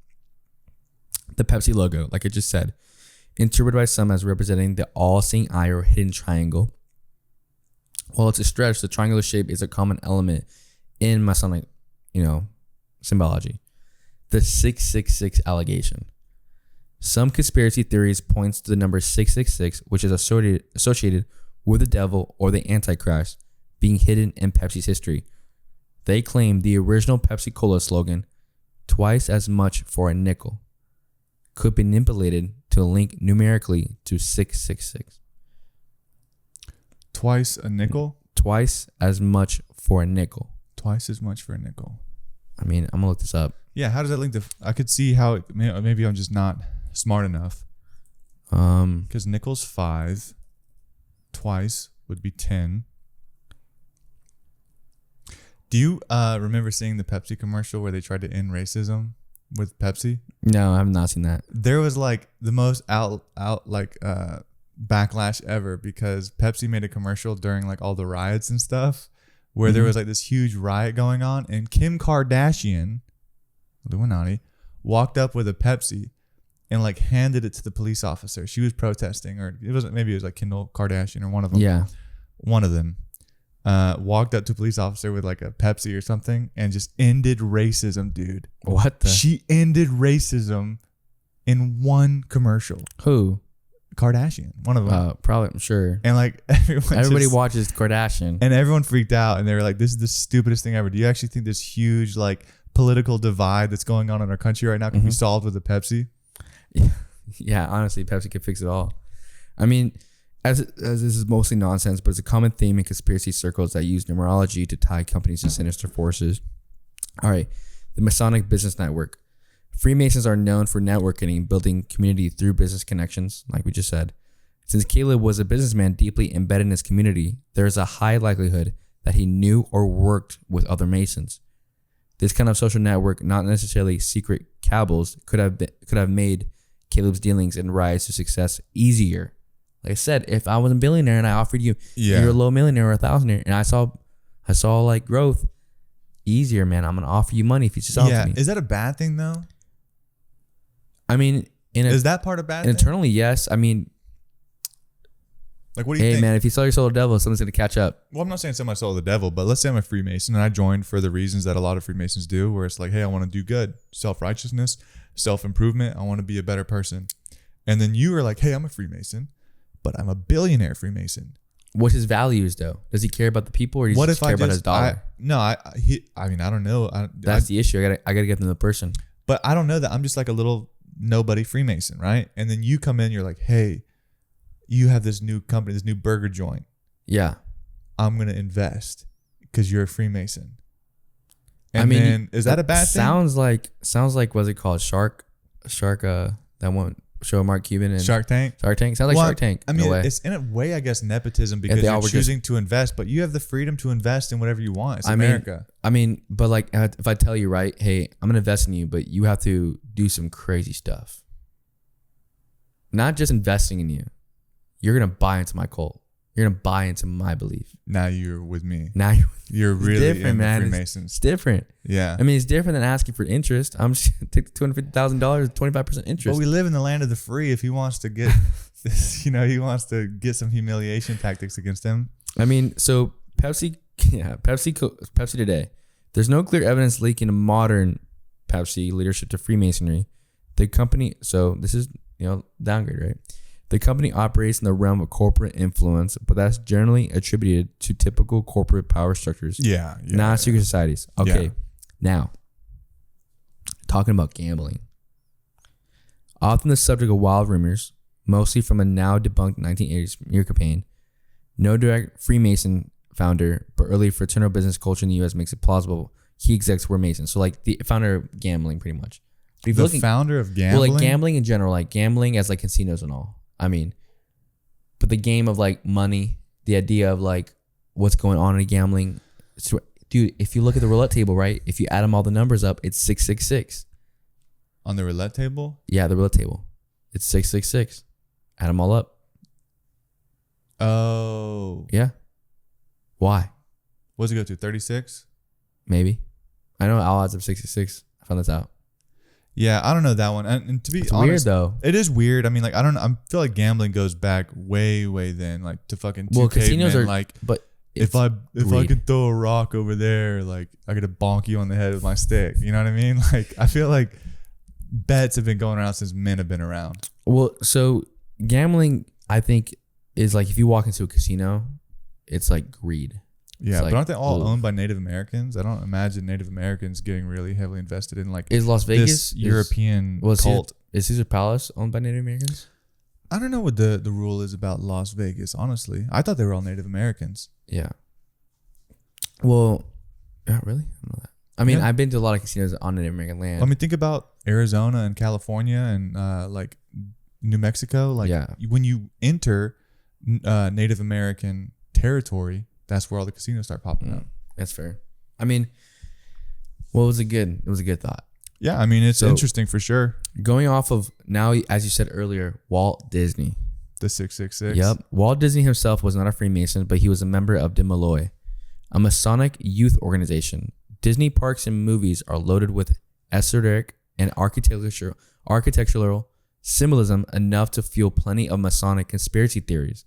The Pepsi logo, like I just said, interpreted by some as representing the all-seeing eye or hidden triangle. While it's a stretch, the triangular shape is a common element in Masonic, symbology. The 666 allegation. Some conspiracy theories points to the number 666, which is associated with the devil or the Antichrist, being hidden in Pepsi's history. They claim the original Pepsi Cola slogan, "Twice as much for a nickel," could be manipulated to link numerically to 666. Twice a nickel? Twice as much for a nickel. Twice as much for a nickel. I mean, I'm gonna look this up. Yeah, how does that link to? I could see how maybe I'm just not smart enough. Because nickel's 5, twice would be 10. Do you remember seeing the Pepsi commercial where they tried to end racism with Pepsi? No, I have not seen that. There was like the most backlash ever because Pepsi made a commercial during like all the riots and stuff where there was like this huge riot going on, and Kim Kardashian, Illuminati, walked up with a Pepsi and like handed it to the police officer. She was protesting, or maybe it was like Kendall Kardashian or one of them. Yeah. One of them walked up to a police officer with like a Pepsi or something and just ended racism, dude. What the? She ended racism in one commercial. Who? Kardashian, one of them. Probably, I'm sure. And like everybody watches Kardashian, and everyone freaked out, and they were like, "This is the stupidest thing ever." Do you actually think this huge like political divide that's going on in our country right now can be solved with a Pepsi? Yeah, honestly, Pepsi could fix it all. I mean, as this is mostly nonsense, but it's a common theme in conspiracy circles that use numerology to tie companies to sinister forces. All right, the Masonic Business Network. Freemasons are known for networking and building community through business connections, like we just said. Since Caleb was a businessman deeply embedded in his community, there is a high likelihood that he knew or worked with other Masons. This kind of social network, not necessarily secret cabals, could have made Caleb's dealings and rise to success easier. Like I said, if I was a billionaire and I offered you, you're a low millionaire or a thousandaire, and I saw like growth, easier, man. I'm gonna offer you money if you sell to me. Is that a bad thing though? I mean, is that part of bad thing? Internally, yes. I mean, like, what do you think? Hey, man, if you sell your soul to the devil, someone's going to catch up. Well, I'm not saying sell my soul to the devil, but let's say I'm a Freemason and I joined for the reasons that a lot of Freemasons do, where it's like, hey, I want to do good, self-righteousness, self-improvement. I want to be a better person. And then you are like, hey, I'm a Freemason, but I'm a billionaire Freemason. What's his values, though? Does he care about the people, or does he just care about his dollar? I mean, I don't know. That's the issue. I got to get them the person. But I don't know that. I'm just like a little nobody Freemason, right? And then you come in, you're like, hey, you have this new company, this new burger joint. Yeah. I'm going to invest because you're a Freemason. And then, is that a bad thing? Sounds like, what's it called? Shark, that one show, Mark Cuban and Shark Tank. Sounds like Shark Tank. I mean, it's in a way, I guess, nepotism because you're choosing to invest, but you have the freedom to invest in whatever you want. It's America. I mean, but like, if I tell you, right, hey, I'm gonna invest in you, but you have to do some crazy stuff. Not just investing in you. You're gonna buy into my cult. You're gonna buy into my belief. Now you're with me. Now you're really different, in man. Freemasons. It's different. Yeah. I mean, it's different than asking for interest. I'm just take $250,000, 25% interest. But we live in the land of the free. If he wants to get this, he wants to get some humiliation tactics against him. I mean, so Pepsi today. There's no clear evidence linking modern Pepsi leadership to Freemasonry. The company, so this is, downgrade, right? The company operates in the realm of corporate influence, but that's generally attributed to typical corporate power structures. Not secret societies. Okay, Now, talking about gambling. Often the subject of wild rumors, mostly from a now debunked 1980s smear campaign. No direct Freemason founder, but early fraternal business culture in the U.S. makes it plausible key execs were Masons. So like the founder of gambling, pretty much. But if The founder of gambling? Well, like gambling in general, like gambling as like casinos and all. I mean, but the game of like money, the idea of like what's going on in gambling. Dude, if you look at the roulette table, right? If you add them all the numbers up, it's 666. On the roulette table? Yeah, the roulette table. It's 666. Add them all up. Oh. Yeah. Why? What does it go to? 36? Maybe. I know all odds of 66. I found this out. Yeah, I don't know that one. And to be It's honest, weird though. It is weird. I mean, like, I don't know. I feel like gambling goes back way, way then, like to fucking two casinos cavemen, are like, but if I greed. can throw a rock over there, like I gotta bonk you on the head with my stick. You know what I mean? Like I feel like bets have been going around since men have been around. Well, so gambling, I think, is like if you walk into a casino, it's like greed. Yeah, It's but like, aren't they all ugh. owned by Native Americans? I don't imagine Native Americans getting really heavily invested in like Is Las Vegas this European is cult. Is Caesar Palace owned by Native Americans? I don't know what the rule is about Las Vegas, honestly. I thought they were all Native Americans. Yeah. Well, yeah, really? I don't know that. I mean, Yeah. I've been to a lot of casinos on Native American land. I mean, think about Arizona and California and like New Mexico. Like Yeah. when you enter Native American territory, that's where all the casinos start popping up. That's fair. I mean, well, it was a good thought. Yeah, I mean, it's So- interesting for sure. Going off of now, as you said earlier, Walt Disney. The 666. Yep. Walt Disney himself was not a Freemason, but he was a member of De Malloy, a Masonic youth organization. Disney parks and movies are loaded with esoteric and architectural symbolism enough to fuel plenty of Masonic conspiracy theories.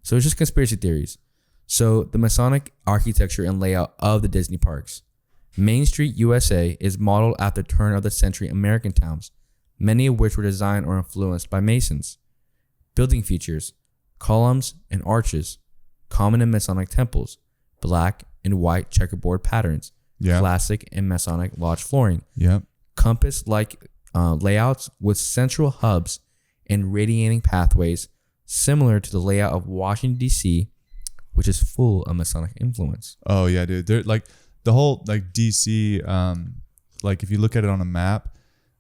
So it's just conspiracy theories. So the Masonic architecture and layout of the Disney parks. Main Street, USA is modeled after turn of the century American towns, many of which were designed or influenced by Masons. Building features, columns and arches, common in Masonic temples, black and white checkerboard patterns, Yeah. classic and Masonic lodge flooring, Yep. compass-like layouts with central hubs and radiating pathways similar to the layout of Washington, D.C., which is full of Masonic influence. Oh yeah, dude. They're like the whole like DC. Like if you look at it on a map,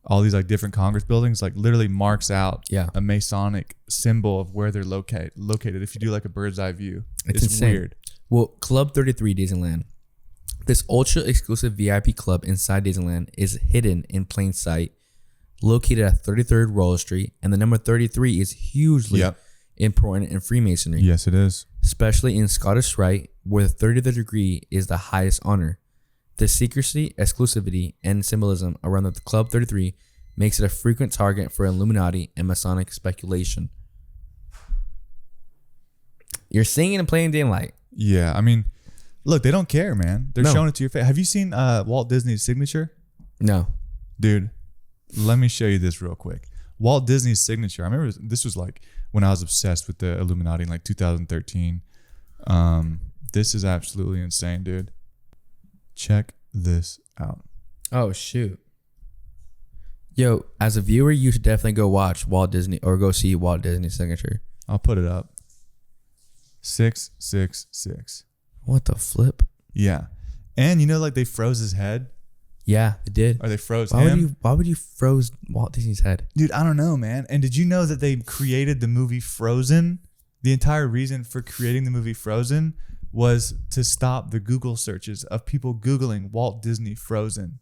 all these like different Congress buildings like literally marks out Yeah. a Masonic symbol of where they're located. If you do like a bird's eye view, It's insane. weird. Well, Club 33 Disneyland. This ultra exclusive VIP club inside Disneyland is hidden in plain sight, located at 33rd Royal Street, and the number 33 is hugely Yep. important in Freemasonry, Yes, it is. especially in Scottish Rite, where the 30th degree is the highest honor. The secrecy, exclusivity, and symbolism around the Club 33 makes it a frequent target for Illuminati and Masonic speculation. You're seeing it in plain daylight. Yeah, I mean, look, they don't care, man. They're No. showing it to your face. Have you seen Walt Disney's signature? No. Dude, let me show you this real quick. Walt Disney's signature. I remember this was like when I was obsessed with the Illuminati in like 2013. This is absolutely insane, dude. Check this out. Oh, shoot. Yo, as a viewer, you should definitely go watch Walt Disney or go see Walt Disney's signature. I'll put it up. 666. What the flip? Yeah. And you know, like they froze his head Yeah, it did. or they froze Why him. would you froze Walt Disney's head? Dude, I don't know, man. And did you know that they created the movie Frozen? The entire reason for creating the movie Frozen was to stop the Google searches of people Googling Walt Disney Frozen.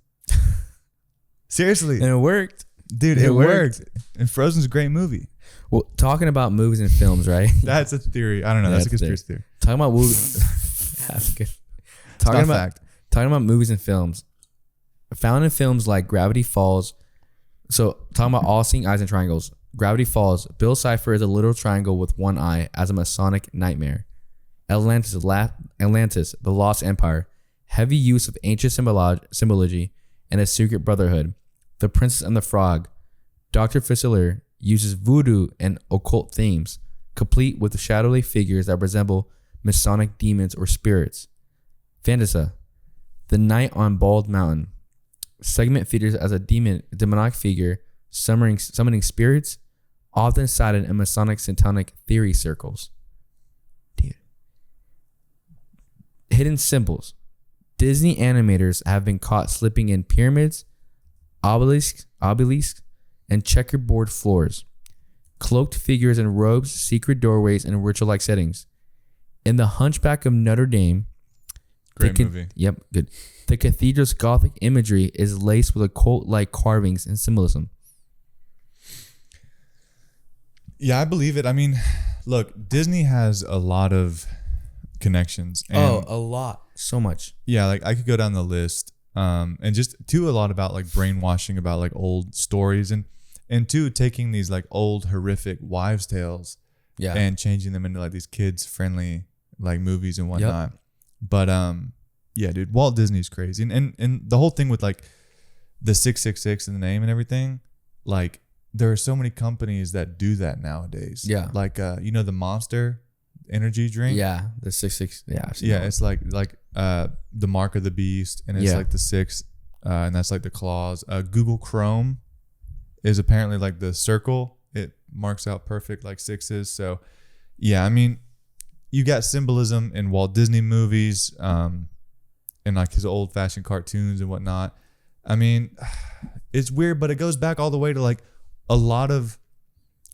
Seriously. And it worked. Dude, it worked. And Frozen's a great movie. Well, talking about movies and films, right? That's a theory. I don't know. Yeah, That's a that's a conspiracy theory. Talking about movies. That's good. It's not Talking a about fact. talking about movies and films. Found in films like Gravity Falls. So talking about all seeing eyes and triangles. Gravity Falls. Bill Cipher is a literal triangle with one eye as a Masonic nightmare. Atlantis, the Lost Empire. Heavy use of ancient symbology and a secret brotherhood. The Princess and the Frog. Dr. Facilier uses voodoo and occult themes, complete with shadowy figures that resemble Masonic demons or spirits. Fantasa, the Knight on Bald Mountain. Segment features as a demonic figure summoning spirits, often cited in Masonic Satanic theory circles. Dude. Hidden symbols. Disney animators have been caught slipping in pyramids, obelisks, and checkerboard floors. Cloaked figures in robes, secret doorways, and ritual-like settings. In The Hunchback of Notre Dame, Great movie. Yep, good. The cathedral's Gothic imagery is laced with occult-like carvings and symbolism. Yeah, I believe it. I mean, look, Disney has a lot of connections. And a lot. So much. Yeah, like I could go down the list. And just a lot about like brainwashing about like old stories and two, taking these like old horrific wives' tales and changing them into like these kids friendly like movies and whatnot. Yep. But yeah, dude, Walt Disney's crazy. And the whole thing with like the 666 in the name and everything, like there are so many companies that do that nowadays. Yeah. Like the Monster energy drink. Yeah, the 66. Yeah, it's like the mark of the beast, and it's like the 6 and that's like the claws. Google Chrome is apparently like the circle. It marks out perfect like 6s. So yeah, I mean, you got symbolism in Walt Disney movies, and like his old fashioned cartoons and whatnot. I mean, it's weird, but it goes back all the way to like a lot of,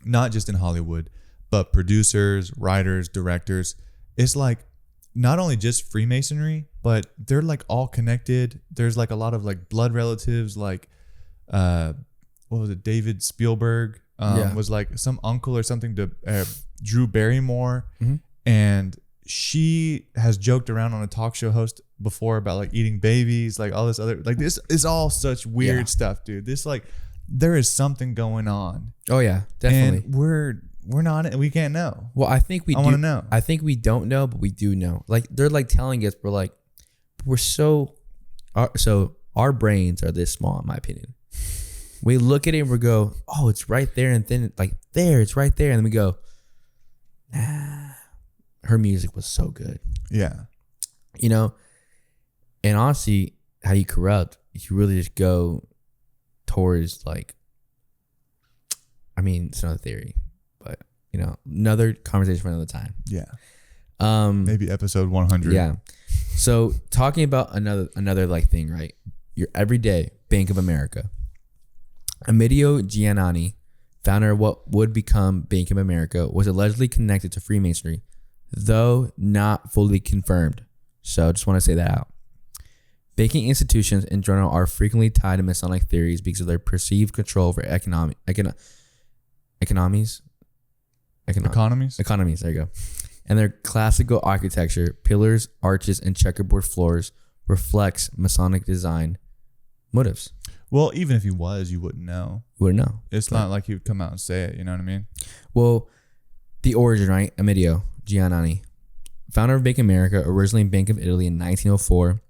not just in Hollywood, but producers, writers, directors. It's like not only just Freemasonry, but they're like all connected. There's like a lot of like blood relatives, like what was it? David Spielberg was like some uncle or something to Drew Barrymore. Mm-hmm. And she has joked around on a talk show host before about like eating babies, like all this other, like this is all such weird stuff, dude. This like, there is something going on. Oh yeah, definitely. And we're not, we can't know. Well, I think we want to know. I think we don't know, but we do know. Like they're like telling us, we're so our brains are this small, in my opinion. We look at it and we go, oh, it's right there, and then like there, it's right there, and then we go, nah, her music was so good. Yeah, and honestly, how you corrupt, you really just go towards like, I mean, it's another theory, but another conversation for another time. Yeah. Maybe episode 100. Yeah. So talking about another like thing, right? Your everyday Bank of America. Emilio Giannani, founder of what would become Bank of America, was allegedly connected to Freemasonry, though not fully confirmed. So I just want to say that out. Banking institutions in general are frequently tied to Masonic theories because of their perceived control over economies. There you go. And their classical architecture, pillars, arches, and checkerboard floors reflects Masonic design motives. Well, even if he was, you wouldn't know. You wouldn't know. It's not like he would come out and say it. You know what I mean? Well, the origin, right? Emilio Giannani, founder of Bank of America, originally Bank of Italy in 1904,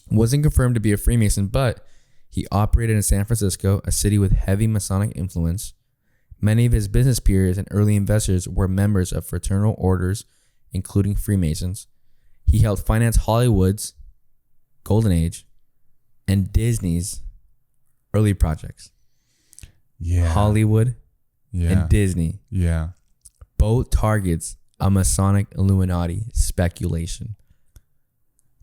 wasn't confirmed to be a Freemason, but he operated in San Francisco, a city with heavy Masonic influence. Many of his business peers and early investors were members of fraternal orders, including Freemasons. He helped finance Hollywood's Golden Age and Disney's early projects. Yeah. Hollywood and Disney. Yeah. Both targets a Masonic Illuminati speculation.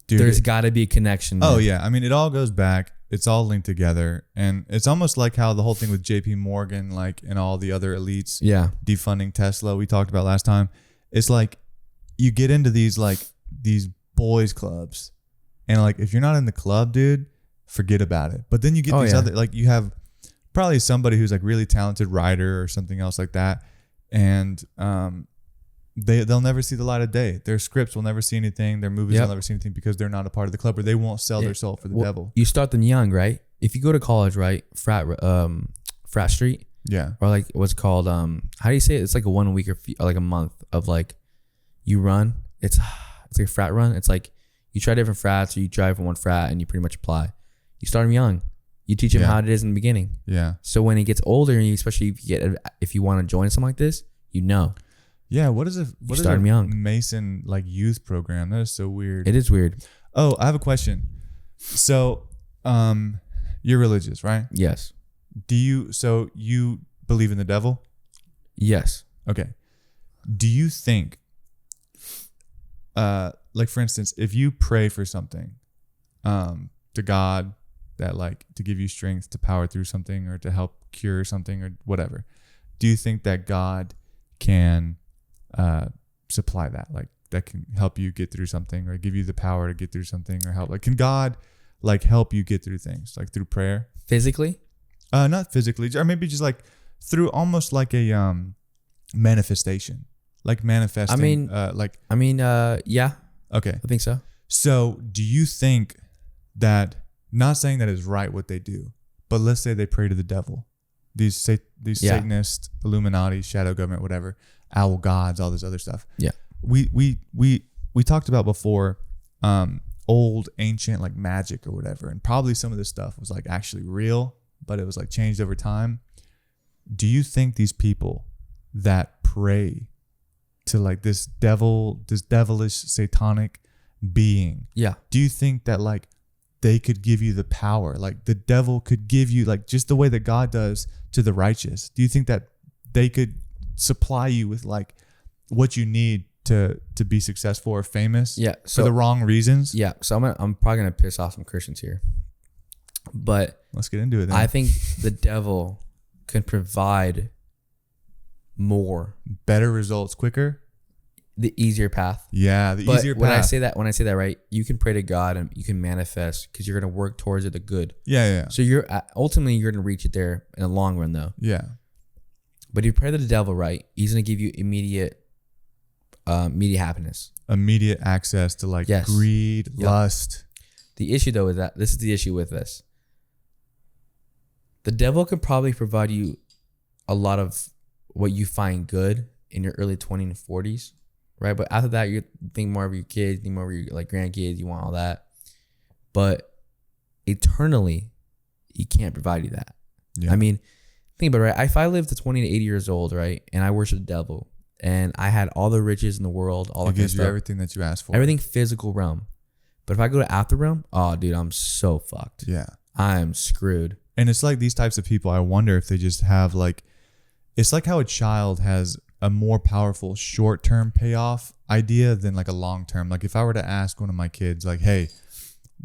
Dude, there's got to be a connection there. Oh, yeah. I mean, it all goes back. It's all linked together. And it's almost like how the whole thing with JP Morgan, like, and all the other elites defunding Tesla we talked about last time. It's like you get into these boys clubs, and like if you're not in the club, dude, forget about it. But then you get other, like you have probably somebody who's like really talented writer or something else like that, and they'll never see the light of day. Their scripts will never see anything. Their movies will never see anything because they're not a part of the club, or they won't sell their soul for the devil. You start them young, right? If you go to college, right, frat street, or like what's called how do you say it? It's like a 1 week or like a month of like you run. It's like a frat run. It's like you try different frats, or you try from one frat and you pretty much apply. You start them young. You teach them how it is in the beginning. Yeah. So when he gets older, and especially if you want to join something like this, Yeah, what is a Mason like youth program? That is so weird. It is weird. Oh, I have a question. So, you're religious, right? Yes. So you believe in the devil? Yes. Okay. Do you think like for instance, if you pray for something, to God that like to give you strength to power through something or to help cure something or whatever, do you think that God can supply that? Like that can help you get through something or give you the power to get through something or help? Like, can God like help you get through things like through prayer? Physically? Not physically, or maybe just like through almost like a manifestation, like manifesting. Yeah. Okay. I think so. So do you think that, not saying that is right what they do, but let's say they pray to the devil, these Satanist, Illuminati, shadow government, whatever, owl gods, all this other stuff. Yeah. We talked about before, old ancient like magic or whatever, and probably some of this stuff was like actually real, but it was like changed over time. Do you think these people that pray to like this devilish satanic being, do you think that like they could give you the power, like the devil could give you, like just the way that God does to the righteous? Do you think that they could supply you with like what you need to be successful or famous for the wrong reasons? Yeah. So I'm probably gonna piss off some Christians here, but let's get into it then. I think the devil can provide more, better results quicker, the easier path. Yeah, the easier path. When I say that, right, you can pray to God and you can manifest because you're going to work towards it, the good. Yeah. So you're ultimately going to reach it there in the long run, though. Yeah. But if you pray to the devil, right, he's going to give you immediate happiness, immediate access to like greed, lust. The issue though is that this is the issue with this. The devil can probably provide you a lot of what you find good in your early 20s and 40s. Right, but after that, you think more of your kids, think more of your like grandkids. You want all that, but eternally, he can't provide you that. Yeah. I mean, think about it, right? If I lived to 20 to 80 years old, right, and I worshiped the devil, and I had all the riches in the world, all that gives you everything that you asked for, everything physical realm. But if I go to after realm, oh, dude, I'm so fucked. Yeah, I'm screwed. And it's like these types of people. I wonder if they just have like, it's like how a child has a more powerful short-term payoff idea than like a long-term. Like if I were to ask one of my kids like, hey,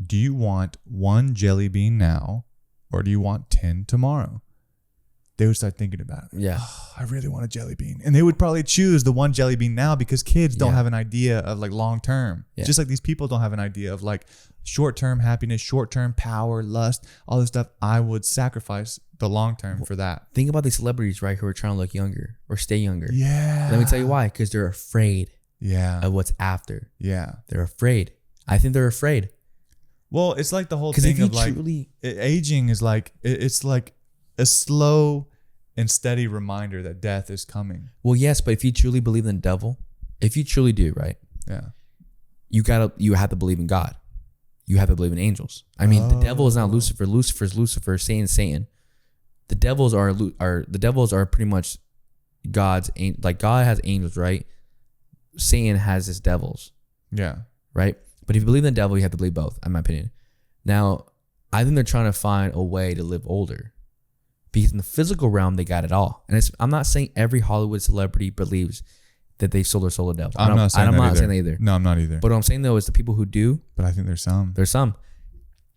do you want 1 jelly bean now or do you want 10 tomorrow? They would start thinking about it. Yeah. Oh, I really want a jelly bean. And they would probably choose the 1 jelly bean now because kids don't have an idea of like long-term. Yeah. Just like these people don't have an idea of like short-term happiness, short-term power, lust, all this stuff. I would sacrifice the long-term for that. Think about these celebrities, right, who are trying to look younger or stay younger. Yeah. Let me tell you why. Because they're afraid of what's after. Yeah. They're afraid. I think they're afraid. Well, it's like the whole thing of like aging is like, it's like a slow and steady reminder that death is coming. Well, yes, but if you truly believe in the devil, if you truly do, right? Yeah. You have to believe in God. You have to believe in angels. I mean, the devil is not Lucifer. Lucifer's Lucifer. Satan's Satan. The devils are pretty much God's, like God has angels, right? Satan has his devils. Yeah. Right? But if you believe in the devil, you have to believe both, in my opinion. Now, I think they're trying to find a way to live older. Because in the physical realm, they got it all. And I'm not saying every Hollywood celebrity believes that they sold their soul to the devil. I'm not saying that either. No, I'm not either. But what I'm saying, though, is the people who do. But I think there's some.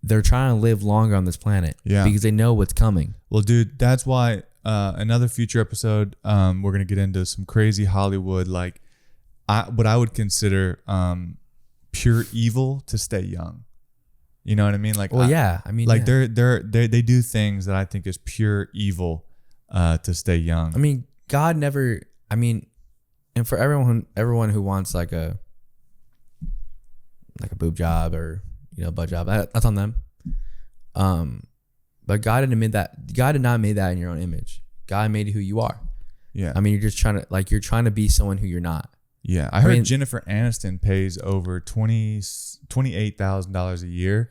They're trying to live longer on this planet. Yeah. Because they know what's coming. Well, dude, that's why another future episode, we're going to get into some crazy Hollywood, like what I would consider pure evil to stay young. You know what I mean? Like, well, I mean, like they do things that I think is pure evil to stay young. I mean, God never. I mean, and for everyone who wants like a boob job or butt job, that's on them. But God didn't make that. God did not make that in your own image. God made who you are. Yeah. I mean, you're trying to be someone who you're not. Yeah, I heard Jennifer Aniston pays over $28,000 a year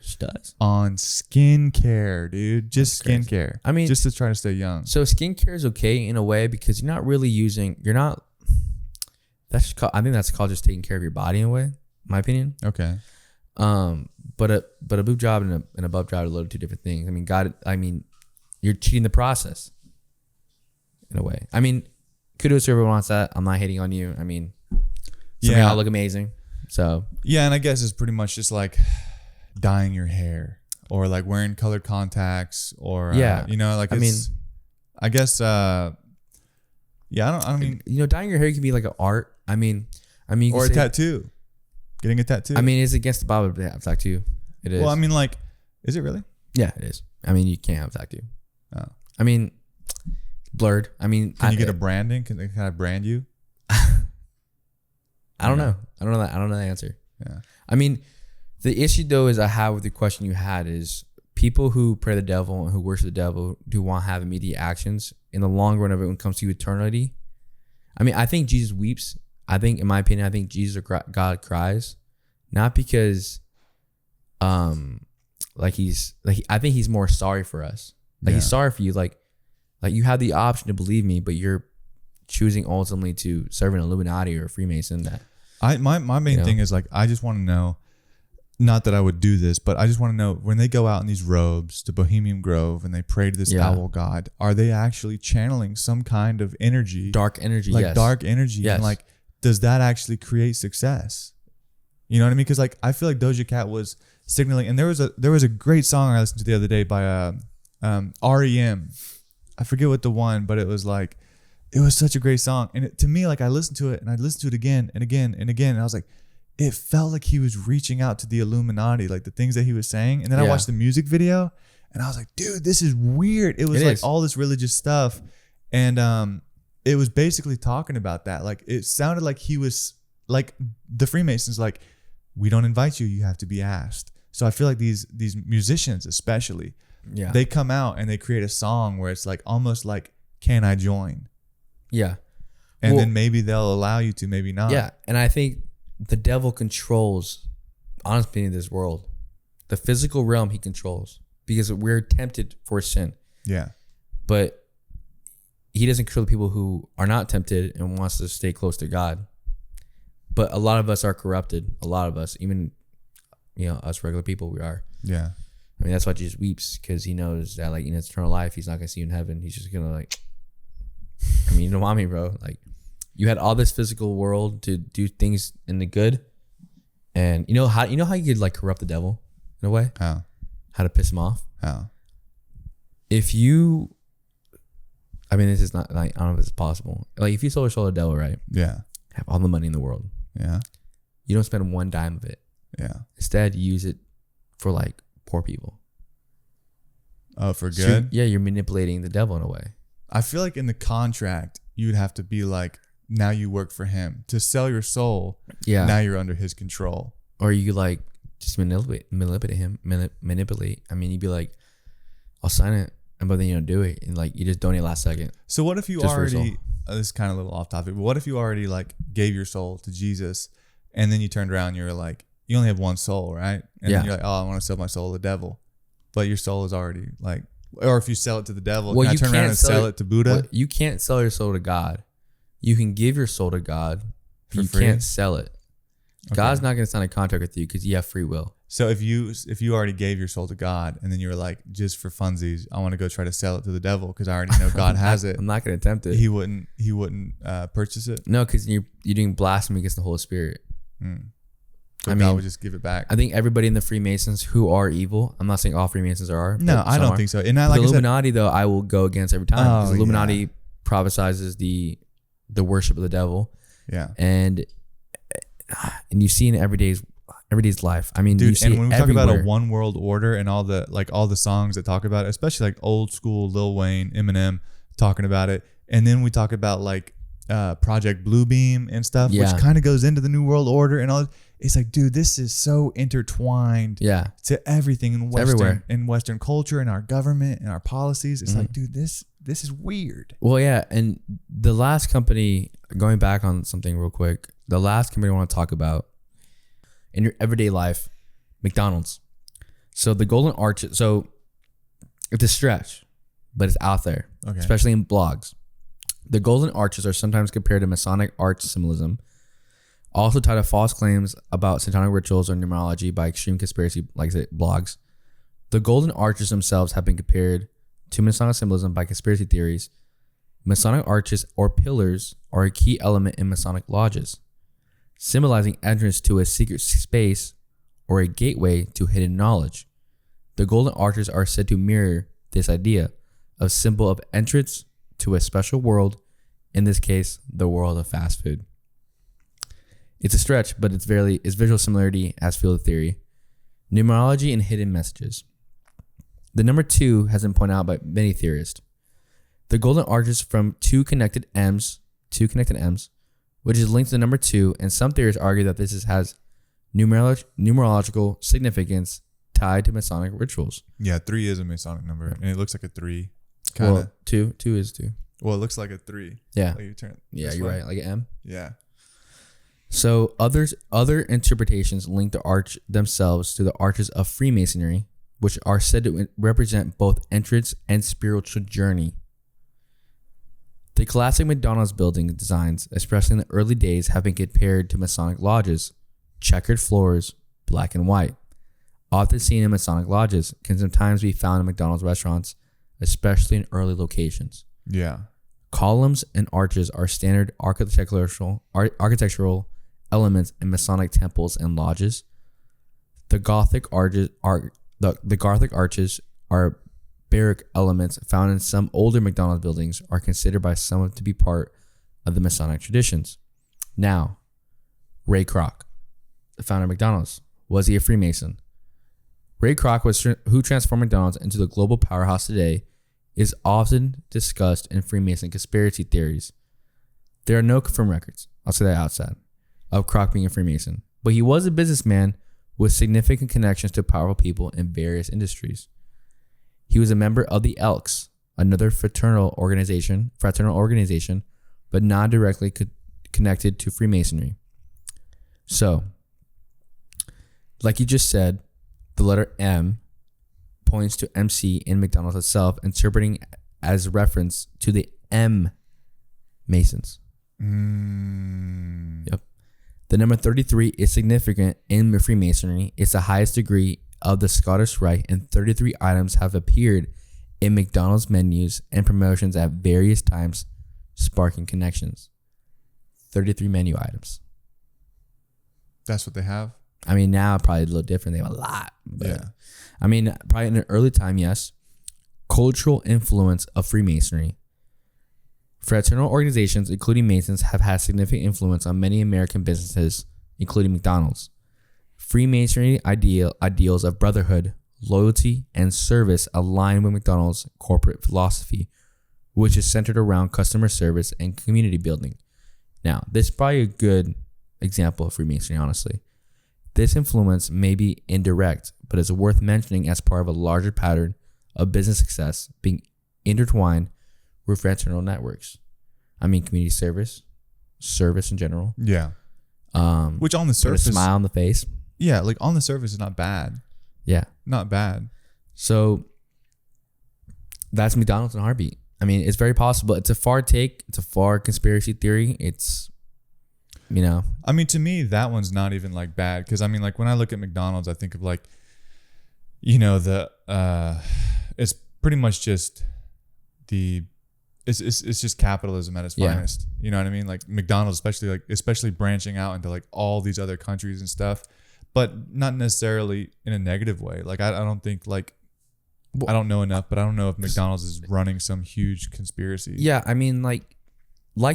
on skincare, dude. Just skincare. I mean, just to try to stay young. So skincare is okay in a way because you're not really using. You're not. I think that's called just taking care of your body in a way. In my opinion. Okay. But a boob job and a butt job are a little two different things. I mean, you're cheating the process. In a way. I mean, kudos to everyone wants that. I'm not hating on you. I mean. Some of y'all look amazing. So yeah, and I guess it's pretty much just like dyeing your hair or like wearing colored contacts or you know, like I guess yeah, I mean, you know, dyeing your hair can be like an art. I mean, you or can a tattoo, getting a tattoo. I mean, it's against the Bible to have a tattoo. It is. Well, I mean, like, is it really? Yeah, it is. I mean, you can't have a tattoo. Oh. I mean, blurred. I mean, can you get a branding? Can they kind of brand you? I don't know. I don't know the answer. Yeah. I mean, the issue though is I have with the question you had is people who pray the devil and who worship the devil do want to have immediate actions. In the long run of it, when it comes to eternity, I mean, I think Jesus weeps. I think, in my opinion, I think Jesus or God cries, not because, I think he's more sorry for us. Like he's sorry for you. Like you have the option to believe me, but you're choosing ultimately to serve an Illuminati or a Freemason. That my main thing is like, I just want to know. Not that I would do this, but I just want to know when they go out in these robes to Bohemian Grove and they pray to this owl god, are they actually channeling some kind of energy? Dark energy, like dark energy. Yes. And like, does that actually create success? You know what I mean? Because like, I feel like Doja Cat was signaling, and there was a great song I listened to the other day by REM. I forget what the one, but it was like, it was such a great song. And to me, like I listened to it and I listened to it again and again and again. And I was like, it felt like he was reaching out to the Illuminati, like the things that he was saying. And then I watched the music video and I was like, dude, this is weird. It was like all this religious stuff. And it was basically talking about that. Like it sounded like he was like the Freemasons, like, we don't invite you. You have to be asked. So I feel like these musicians, especially, they come out and they create a song where it's like almost like, can I join? Yeah. And then maybe they'll allow you to, maybe not. Yeah. And I think the devil controls, honestly, in this world. The physical realm he controls because we're tempted for sin. Yeah. But he doesn't control the people who are not tempted and wants to stay close to God. But a lot of us are corrupted. A lot of us, even, you know, us regular people, we are. Yeah. I mean, that's why Jesus weeps, because he knows that, like, in his eternal life, he's not going to see you in heaven. He's just going to, like, I mean, you don't want me, bro. Like, you had all this physical world to do things in the good. And you know how you could, like, corrupt the devil in a way? How? How to piss him off? How? If you, I mean, this is not, like, I don't know if it's possible. Like, if you sold the devil, right? Yeah. Have all the money in the world. Yeah. You don't spend one dime of it. Yeah. Instead, you use it for, like, poor people. Oh, for good? So, yeah, you're manipulating the devil in a way. I feel like in the contract, you'd have to be like, now you work for him. To sell your soul, now you're under his control. Or you, like, just manipulate him. Manipulate. I mean, you'd be like, I'll sign it, but then you don't do it. And, like, you just donate last second. So what if you already, this is kind of a little off topic, but what if you already, like, gave your soul to Jesus and then you turned around and you were like, you only have one soul, right? And then you're like, oh, I want to sell my soul to the devil. But your soul is already, like, or if you sell it to the devil, can I turn around and sell it to Buddha? Well, you can't sell your soul to God. You can give your soul to God. You can't sell it. Okay. God's not going to sign a contract with you because you have free will. So if you already gave your soul to God and then you were like, just for funsies, I want to go try to sell it to the devil because I already know God has it. I'm not going to attempt it. He wouldn't purchase it. No, because you're doing blasphemy against the Holy Spirit. So God would just give it back. I think everybody in the Freemasons who are evil. I'm not saying all Freemasons are. No, I don't think so. And like the Illuminati, though, I will go against every time. Because the Illuminati prophesizes the worship of the devil. Yeah. And you see in everyday's life. I mean, dude, you see and when we everywhere. talk about a one world order and all the songs that talk about it, especially like old school Lil Wayne, Eminem talking about it, and then we talk about like Project Bluebeam and stuff, which kind of goes into the New World Order and all. It's like, dude, this is so intertwined to everything in Western culture and our government and our policies. It's like, dude, this is weird. Well, yeah. And the last company, going back on something real quick, the last company I want to talk about in your everyday life, McDonald's. So the Golden Arches, so it's a stretch, but it's out there, especially in blogs. The Golden Arches are sometimes compared to Masonic arch symbolism, also tied to false claims about satanic rituals or numerology by extreme conspiracy blogs. The Golden Arches themselves have been compared to Masonic symbolism by conspiracy theories. Masonic arches or pillars are a key element in Masonic lodges. symbolizing entrance to a secret space or a gateway to hidden knowledge. The golden arches are said to mirror this idea, a symbol of entrance to a special world, in this case, the world of fast food. It's a stretch, but it's visual similarity as field theory. Numerology and hidden messages. The number 2 has been pointed out by many theorists. The golden arches from two connected M's, which is linked to the number 2, and some theorists argue that this has numerological significance tied to Masonic rituals. Yeah, 3 is a Masonic number, and it looks like a 3. Kinda. Well, 2 is 2. Well, it looks like a 3. Yeah. Like you turn You're right. Like an M. Yeah. So other interpretations link the arch themselves to the arches of Freemasonry, which are said to represent both entrance and spiritual journey. The classic McDonald's building designs, especially in the early days, have been compared to Masonic lodges. Checkered floors, black and white, often seen in Masonic lodges, can sometimes be found in McDonald's restaurants, especially in early locations. Yeah. Columns and arches are standard architectural elements in Masonic temples and lodges. The Gothic arches are Baroque elements found in some older McDonald's buildings, are considered by some to be part of the Masonic traditions. Now, Ray Kroc, the founder of McDonald's, was he a Freemason? Ray Kroc, who transformed McDonald's into the global powerhouse today, is often discussed in Freemason conspiracy theories. There are no confirmed records, I'll say that outside, of Kroc being a Freemason, but he was a businessman with significant connections to powerful people in various industries. He was a member of the Elks, another fraternal organization, but not directly connected to Freemasonry. So, like you just said, the letter M points to MC in McDonald's itself, interpreting as reference to the M Masons. Yep. The number 33 is significant in Freemasonry. It's the highest degree of the Scottish Rite, and 33 items have appeared in McDonald's menus and promotions at various times, sparking connections. 33 menu items. That's what they have? I mean, now probably a little different. They have a lot. But, yeah. I mean, probably in an early time, yes. Cultural influence of Freemasonry. Fraternal organizations, including Masons, have had significant influence on many American businesses, including McDonald's. Freemasonry ideals of brotherhood, loyalty, and service align with McDonald's corporate philosophy, which is centered around customer service and community building. Now, this is probably a good example of Freemasonry, honestly. This influence may be indirect, but is worth mentioning as part of a larger pattern of business success being intertwined with fraternal networks. I mean, community service in general. Yeah. Which on the surface, put a smile on the face. Yeah, like on the surface is not bad. Yeah. Not bad. So that's McDonald's in a heartbeat. I mean, it's very possible. It's a far take. It's a far conspiracy theory. It's, you know. I mean, to me, that one's not even like bad. Because I mean, like when I look at McDonald's, I think of like, you know, it's pretty much just it's just capitalism at its finest. You know what I mean? Like McDonald's, especially branching out into like all these other countries and stuff, but not necessarily in a negative way. Like I don't think like, I don't know enough, but I don't know if McDonald's is running some huge conspiracy. Yeah, I mean, like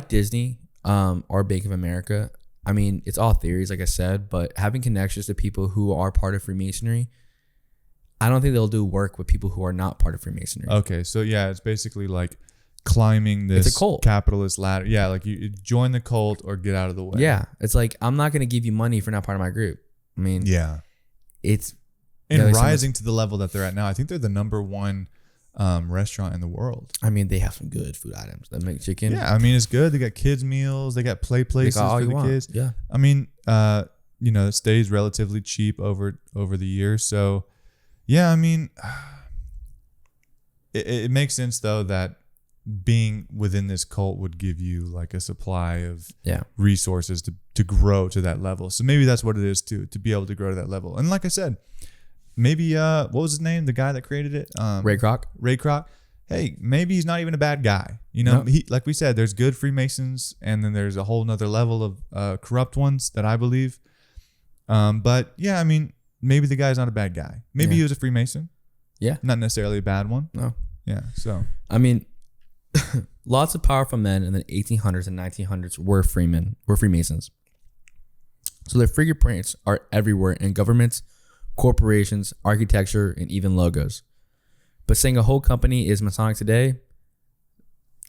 Disney, or Bank of America. I mean, it's all theories, like I said, but having connections to people who are part of Freemasonry, I don't think they'll do work with people who are not part of Freemasonry. Okay, so yeah, it's basically like climbing this capitalist ladder. Yeah, like you join the cult or get out of the way. Yeah, it's like, I'm not going to give you money if you're not part of my group. I mean, yeah, it's and rising to the level that they're at now. I think they're the number one restaurant in the world. I mean, they have some good food items. They make chicken. Yeah, I mean, it's good. They got kids meals. They got play places for the kids. Yeah, I mean, you know, it stays relatively cheap over the years. So, yeah, I mean, it makes sense though that being within this cult would give you like a supply of resources to grow to that level. So maybe that's what it is to be able to grow to that level. And like I said, maybe what was his name? The guy that created it, Ray Kroc. Ray Kroc. hey, maybe he's not even a bad guy. You know, like we said, there's good Freemasons, and then there's a whole nother level of corrupt ones that I believe. But yeah, I mean, maybe the guy's not a bad guy. Maybe he was a Freemason. Yeah. Not necessarily a bad one. No. Yeah. So, I mean, lots of powerful men in the 1800s and 1900s were Freemasons. So their fingerprints are everywhere in governments, corporations, architecture, and even logos. But saying a whole company is Masonic today,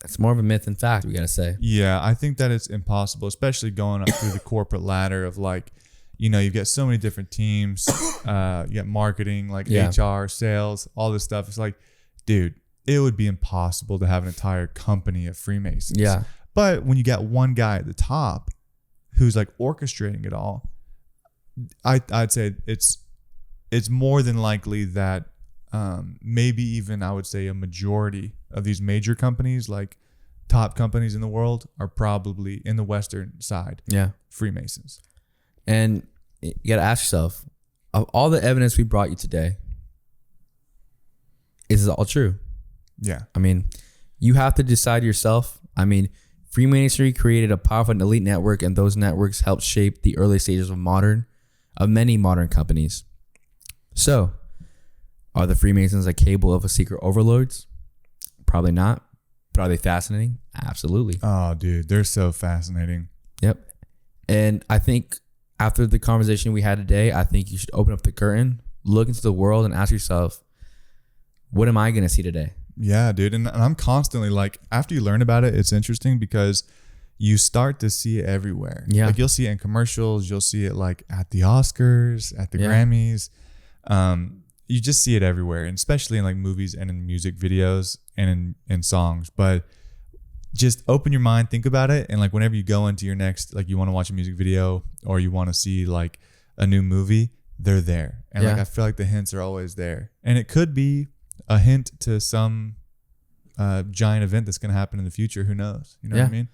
that's more of a myth than fact, we got to say. Yeah, I think that it's impossible, especially going up through the corporate ladder of like, you know, you've got so many different teams. You got marketing, like HR, sales, all this stuff. It's like, dude, it would be impossible to have an entire company of Freemasons. Yeah. But when you got one guy at the top who's like orchestrating it all, I'd say it's more than likely that maybe even I would say a majority of these major companies, like top companies in the world, are probably in the Western side. Yeah. Freemasons. And you got to ask yourself, of all the evidence we brought you today, is it all true? Yeah. I mean, you have to decide yourself. I mean, Freemasonry created a powerful and elite network, and those networks helped shape the early stages of many modern companies. So, are the Freemasons capable of a secret overlords? Probably not. But are they fascinating? Absolutely. Oh, dude, they're so fascinating. Yep. And I think after the conversation we had today, I think you should open up the curtain, look into the world, and ask yourself, what am I going to see today? Yeah, dude. And I'm constantly like, after you learn about it, it's interesting because you start to see it everywhere. Yeah. Like you'll see it in commercials. You'll see it like at the Oscars, at the Grammys. You just see it everywhere, and especially in like movies and in music videos and in songs. But just open your mind, think about it. And like whenever you go into your next, like you want to watch a music video or you want to see like a new movie, they're there. And like I feel like the hints are always there. And it could be a hint to some giant event that's going to happen in the future. Who knows? You know what I mean?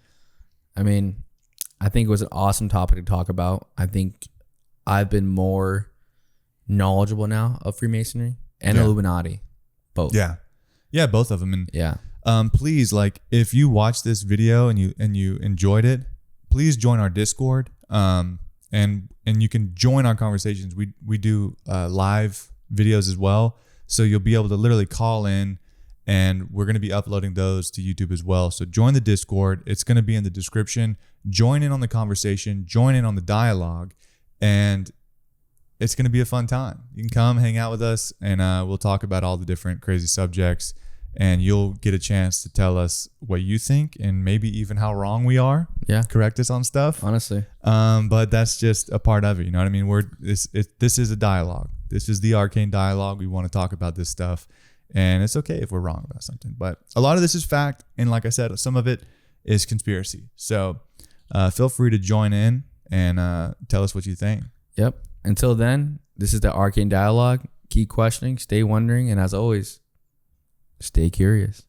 I mean, I think it was an awesome topic to talk about. I think I've been more knowledgeable now of Freemasonry and Illuminati. Both. Yeah. Yeah, both of them. And please, like, if you watch this video and you enjoyed it, please join our Discord. And you can join our conversations. We do live videos as well. So you'll be able to literally call in, and we're going to be uploading those to YouTube as well. So join the Discord. It's going to be in the description. Join in on the conversation, join in on the dialogue, and it's going to be a fun time. You can come hang out with us, and we'll talk about all the different crazy subjects, and you'll get a chance to tell us what you think and maybe even how wrong we are. Yeah. Correct us on stuff. Honestly. But that's just a part of it. You know what I mean? This is a dialogue. This is the Arcane Dialogue. We want to talk about this stuff, and it's okay if we're wrong about something. But a lot of this is fact, and like I said, some of it is conspiracy. So feel free to join in and tell us what you think. Yep. Until then, this is the Arcane Dialogue. Keep questioning, stay wondering, and as always, stay curious.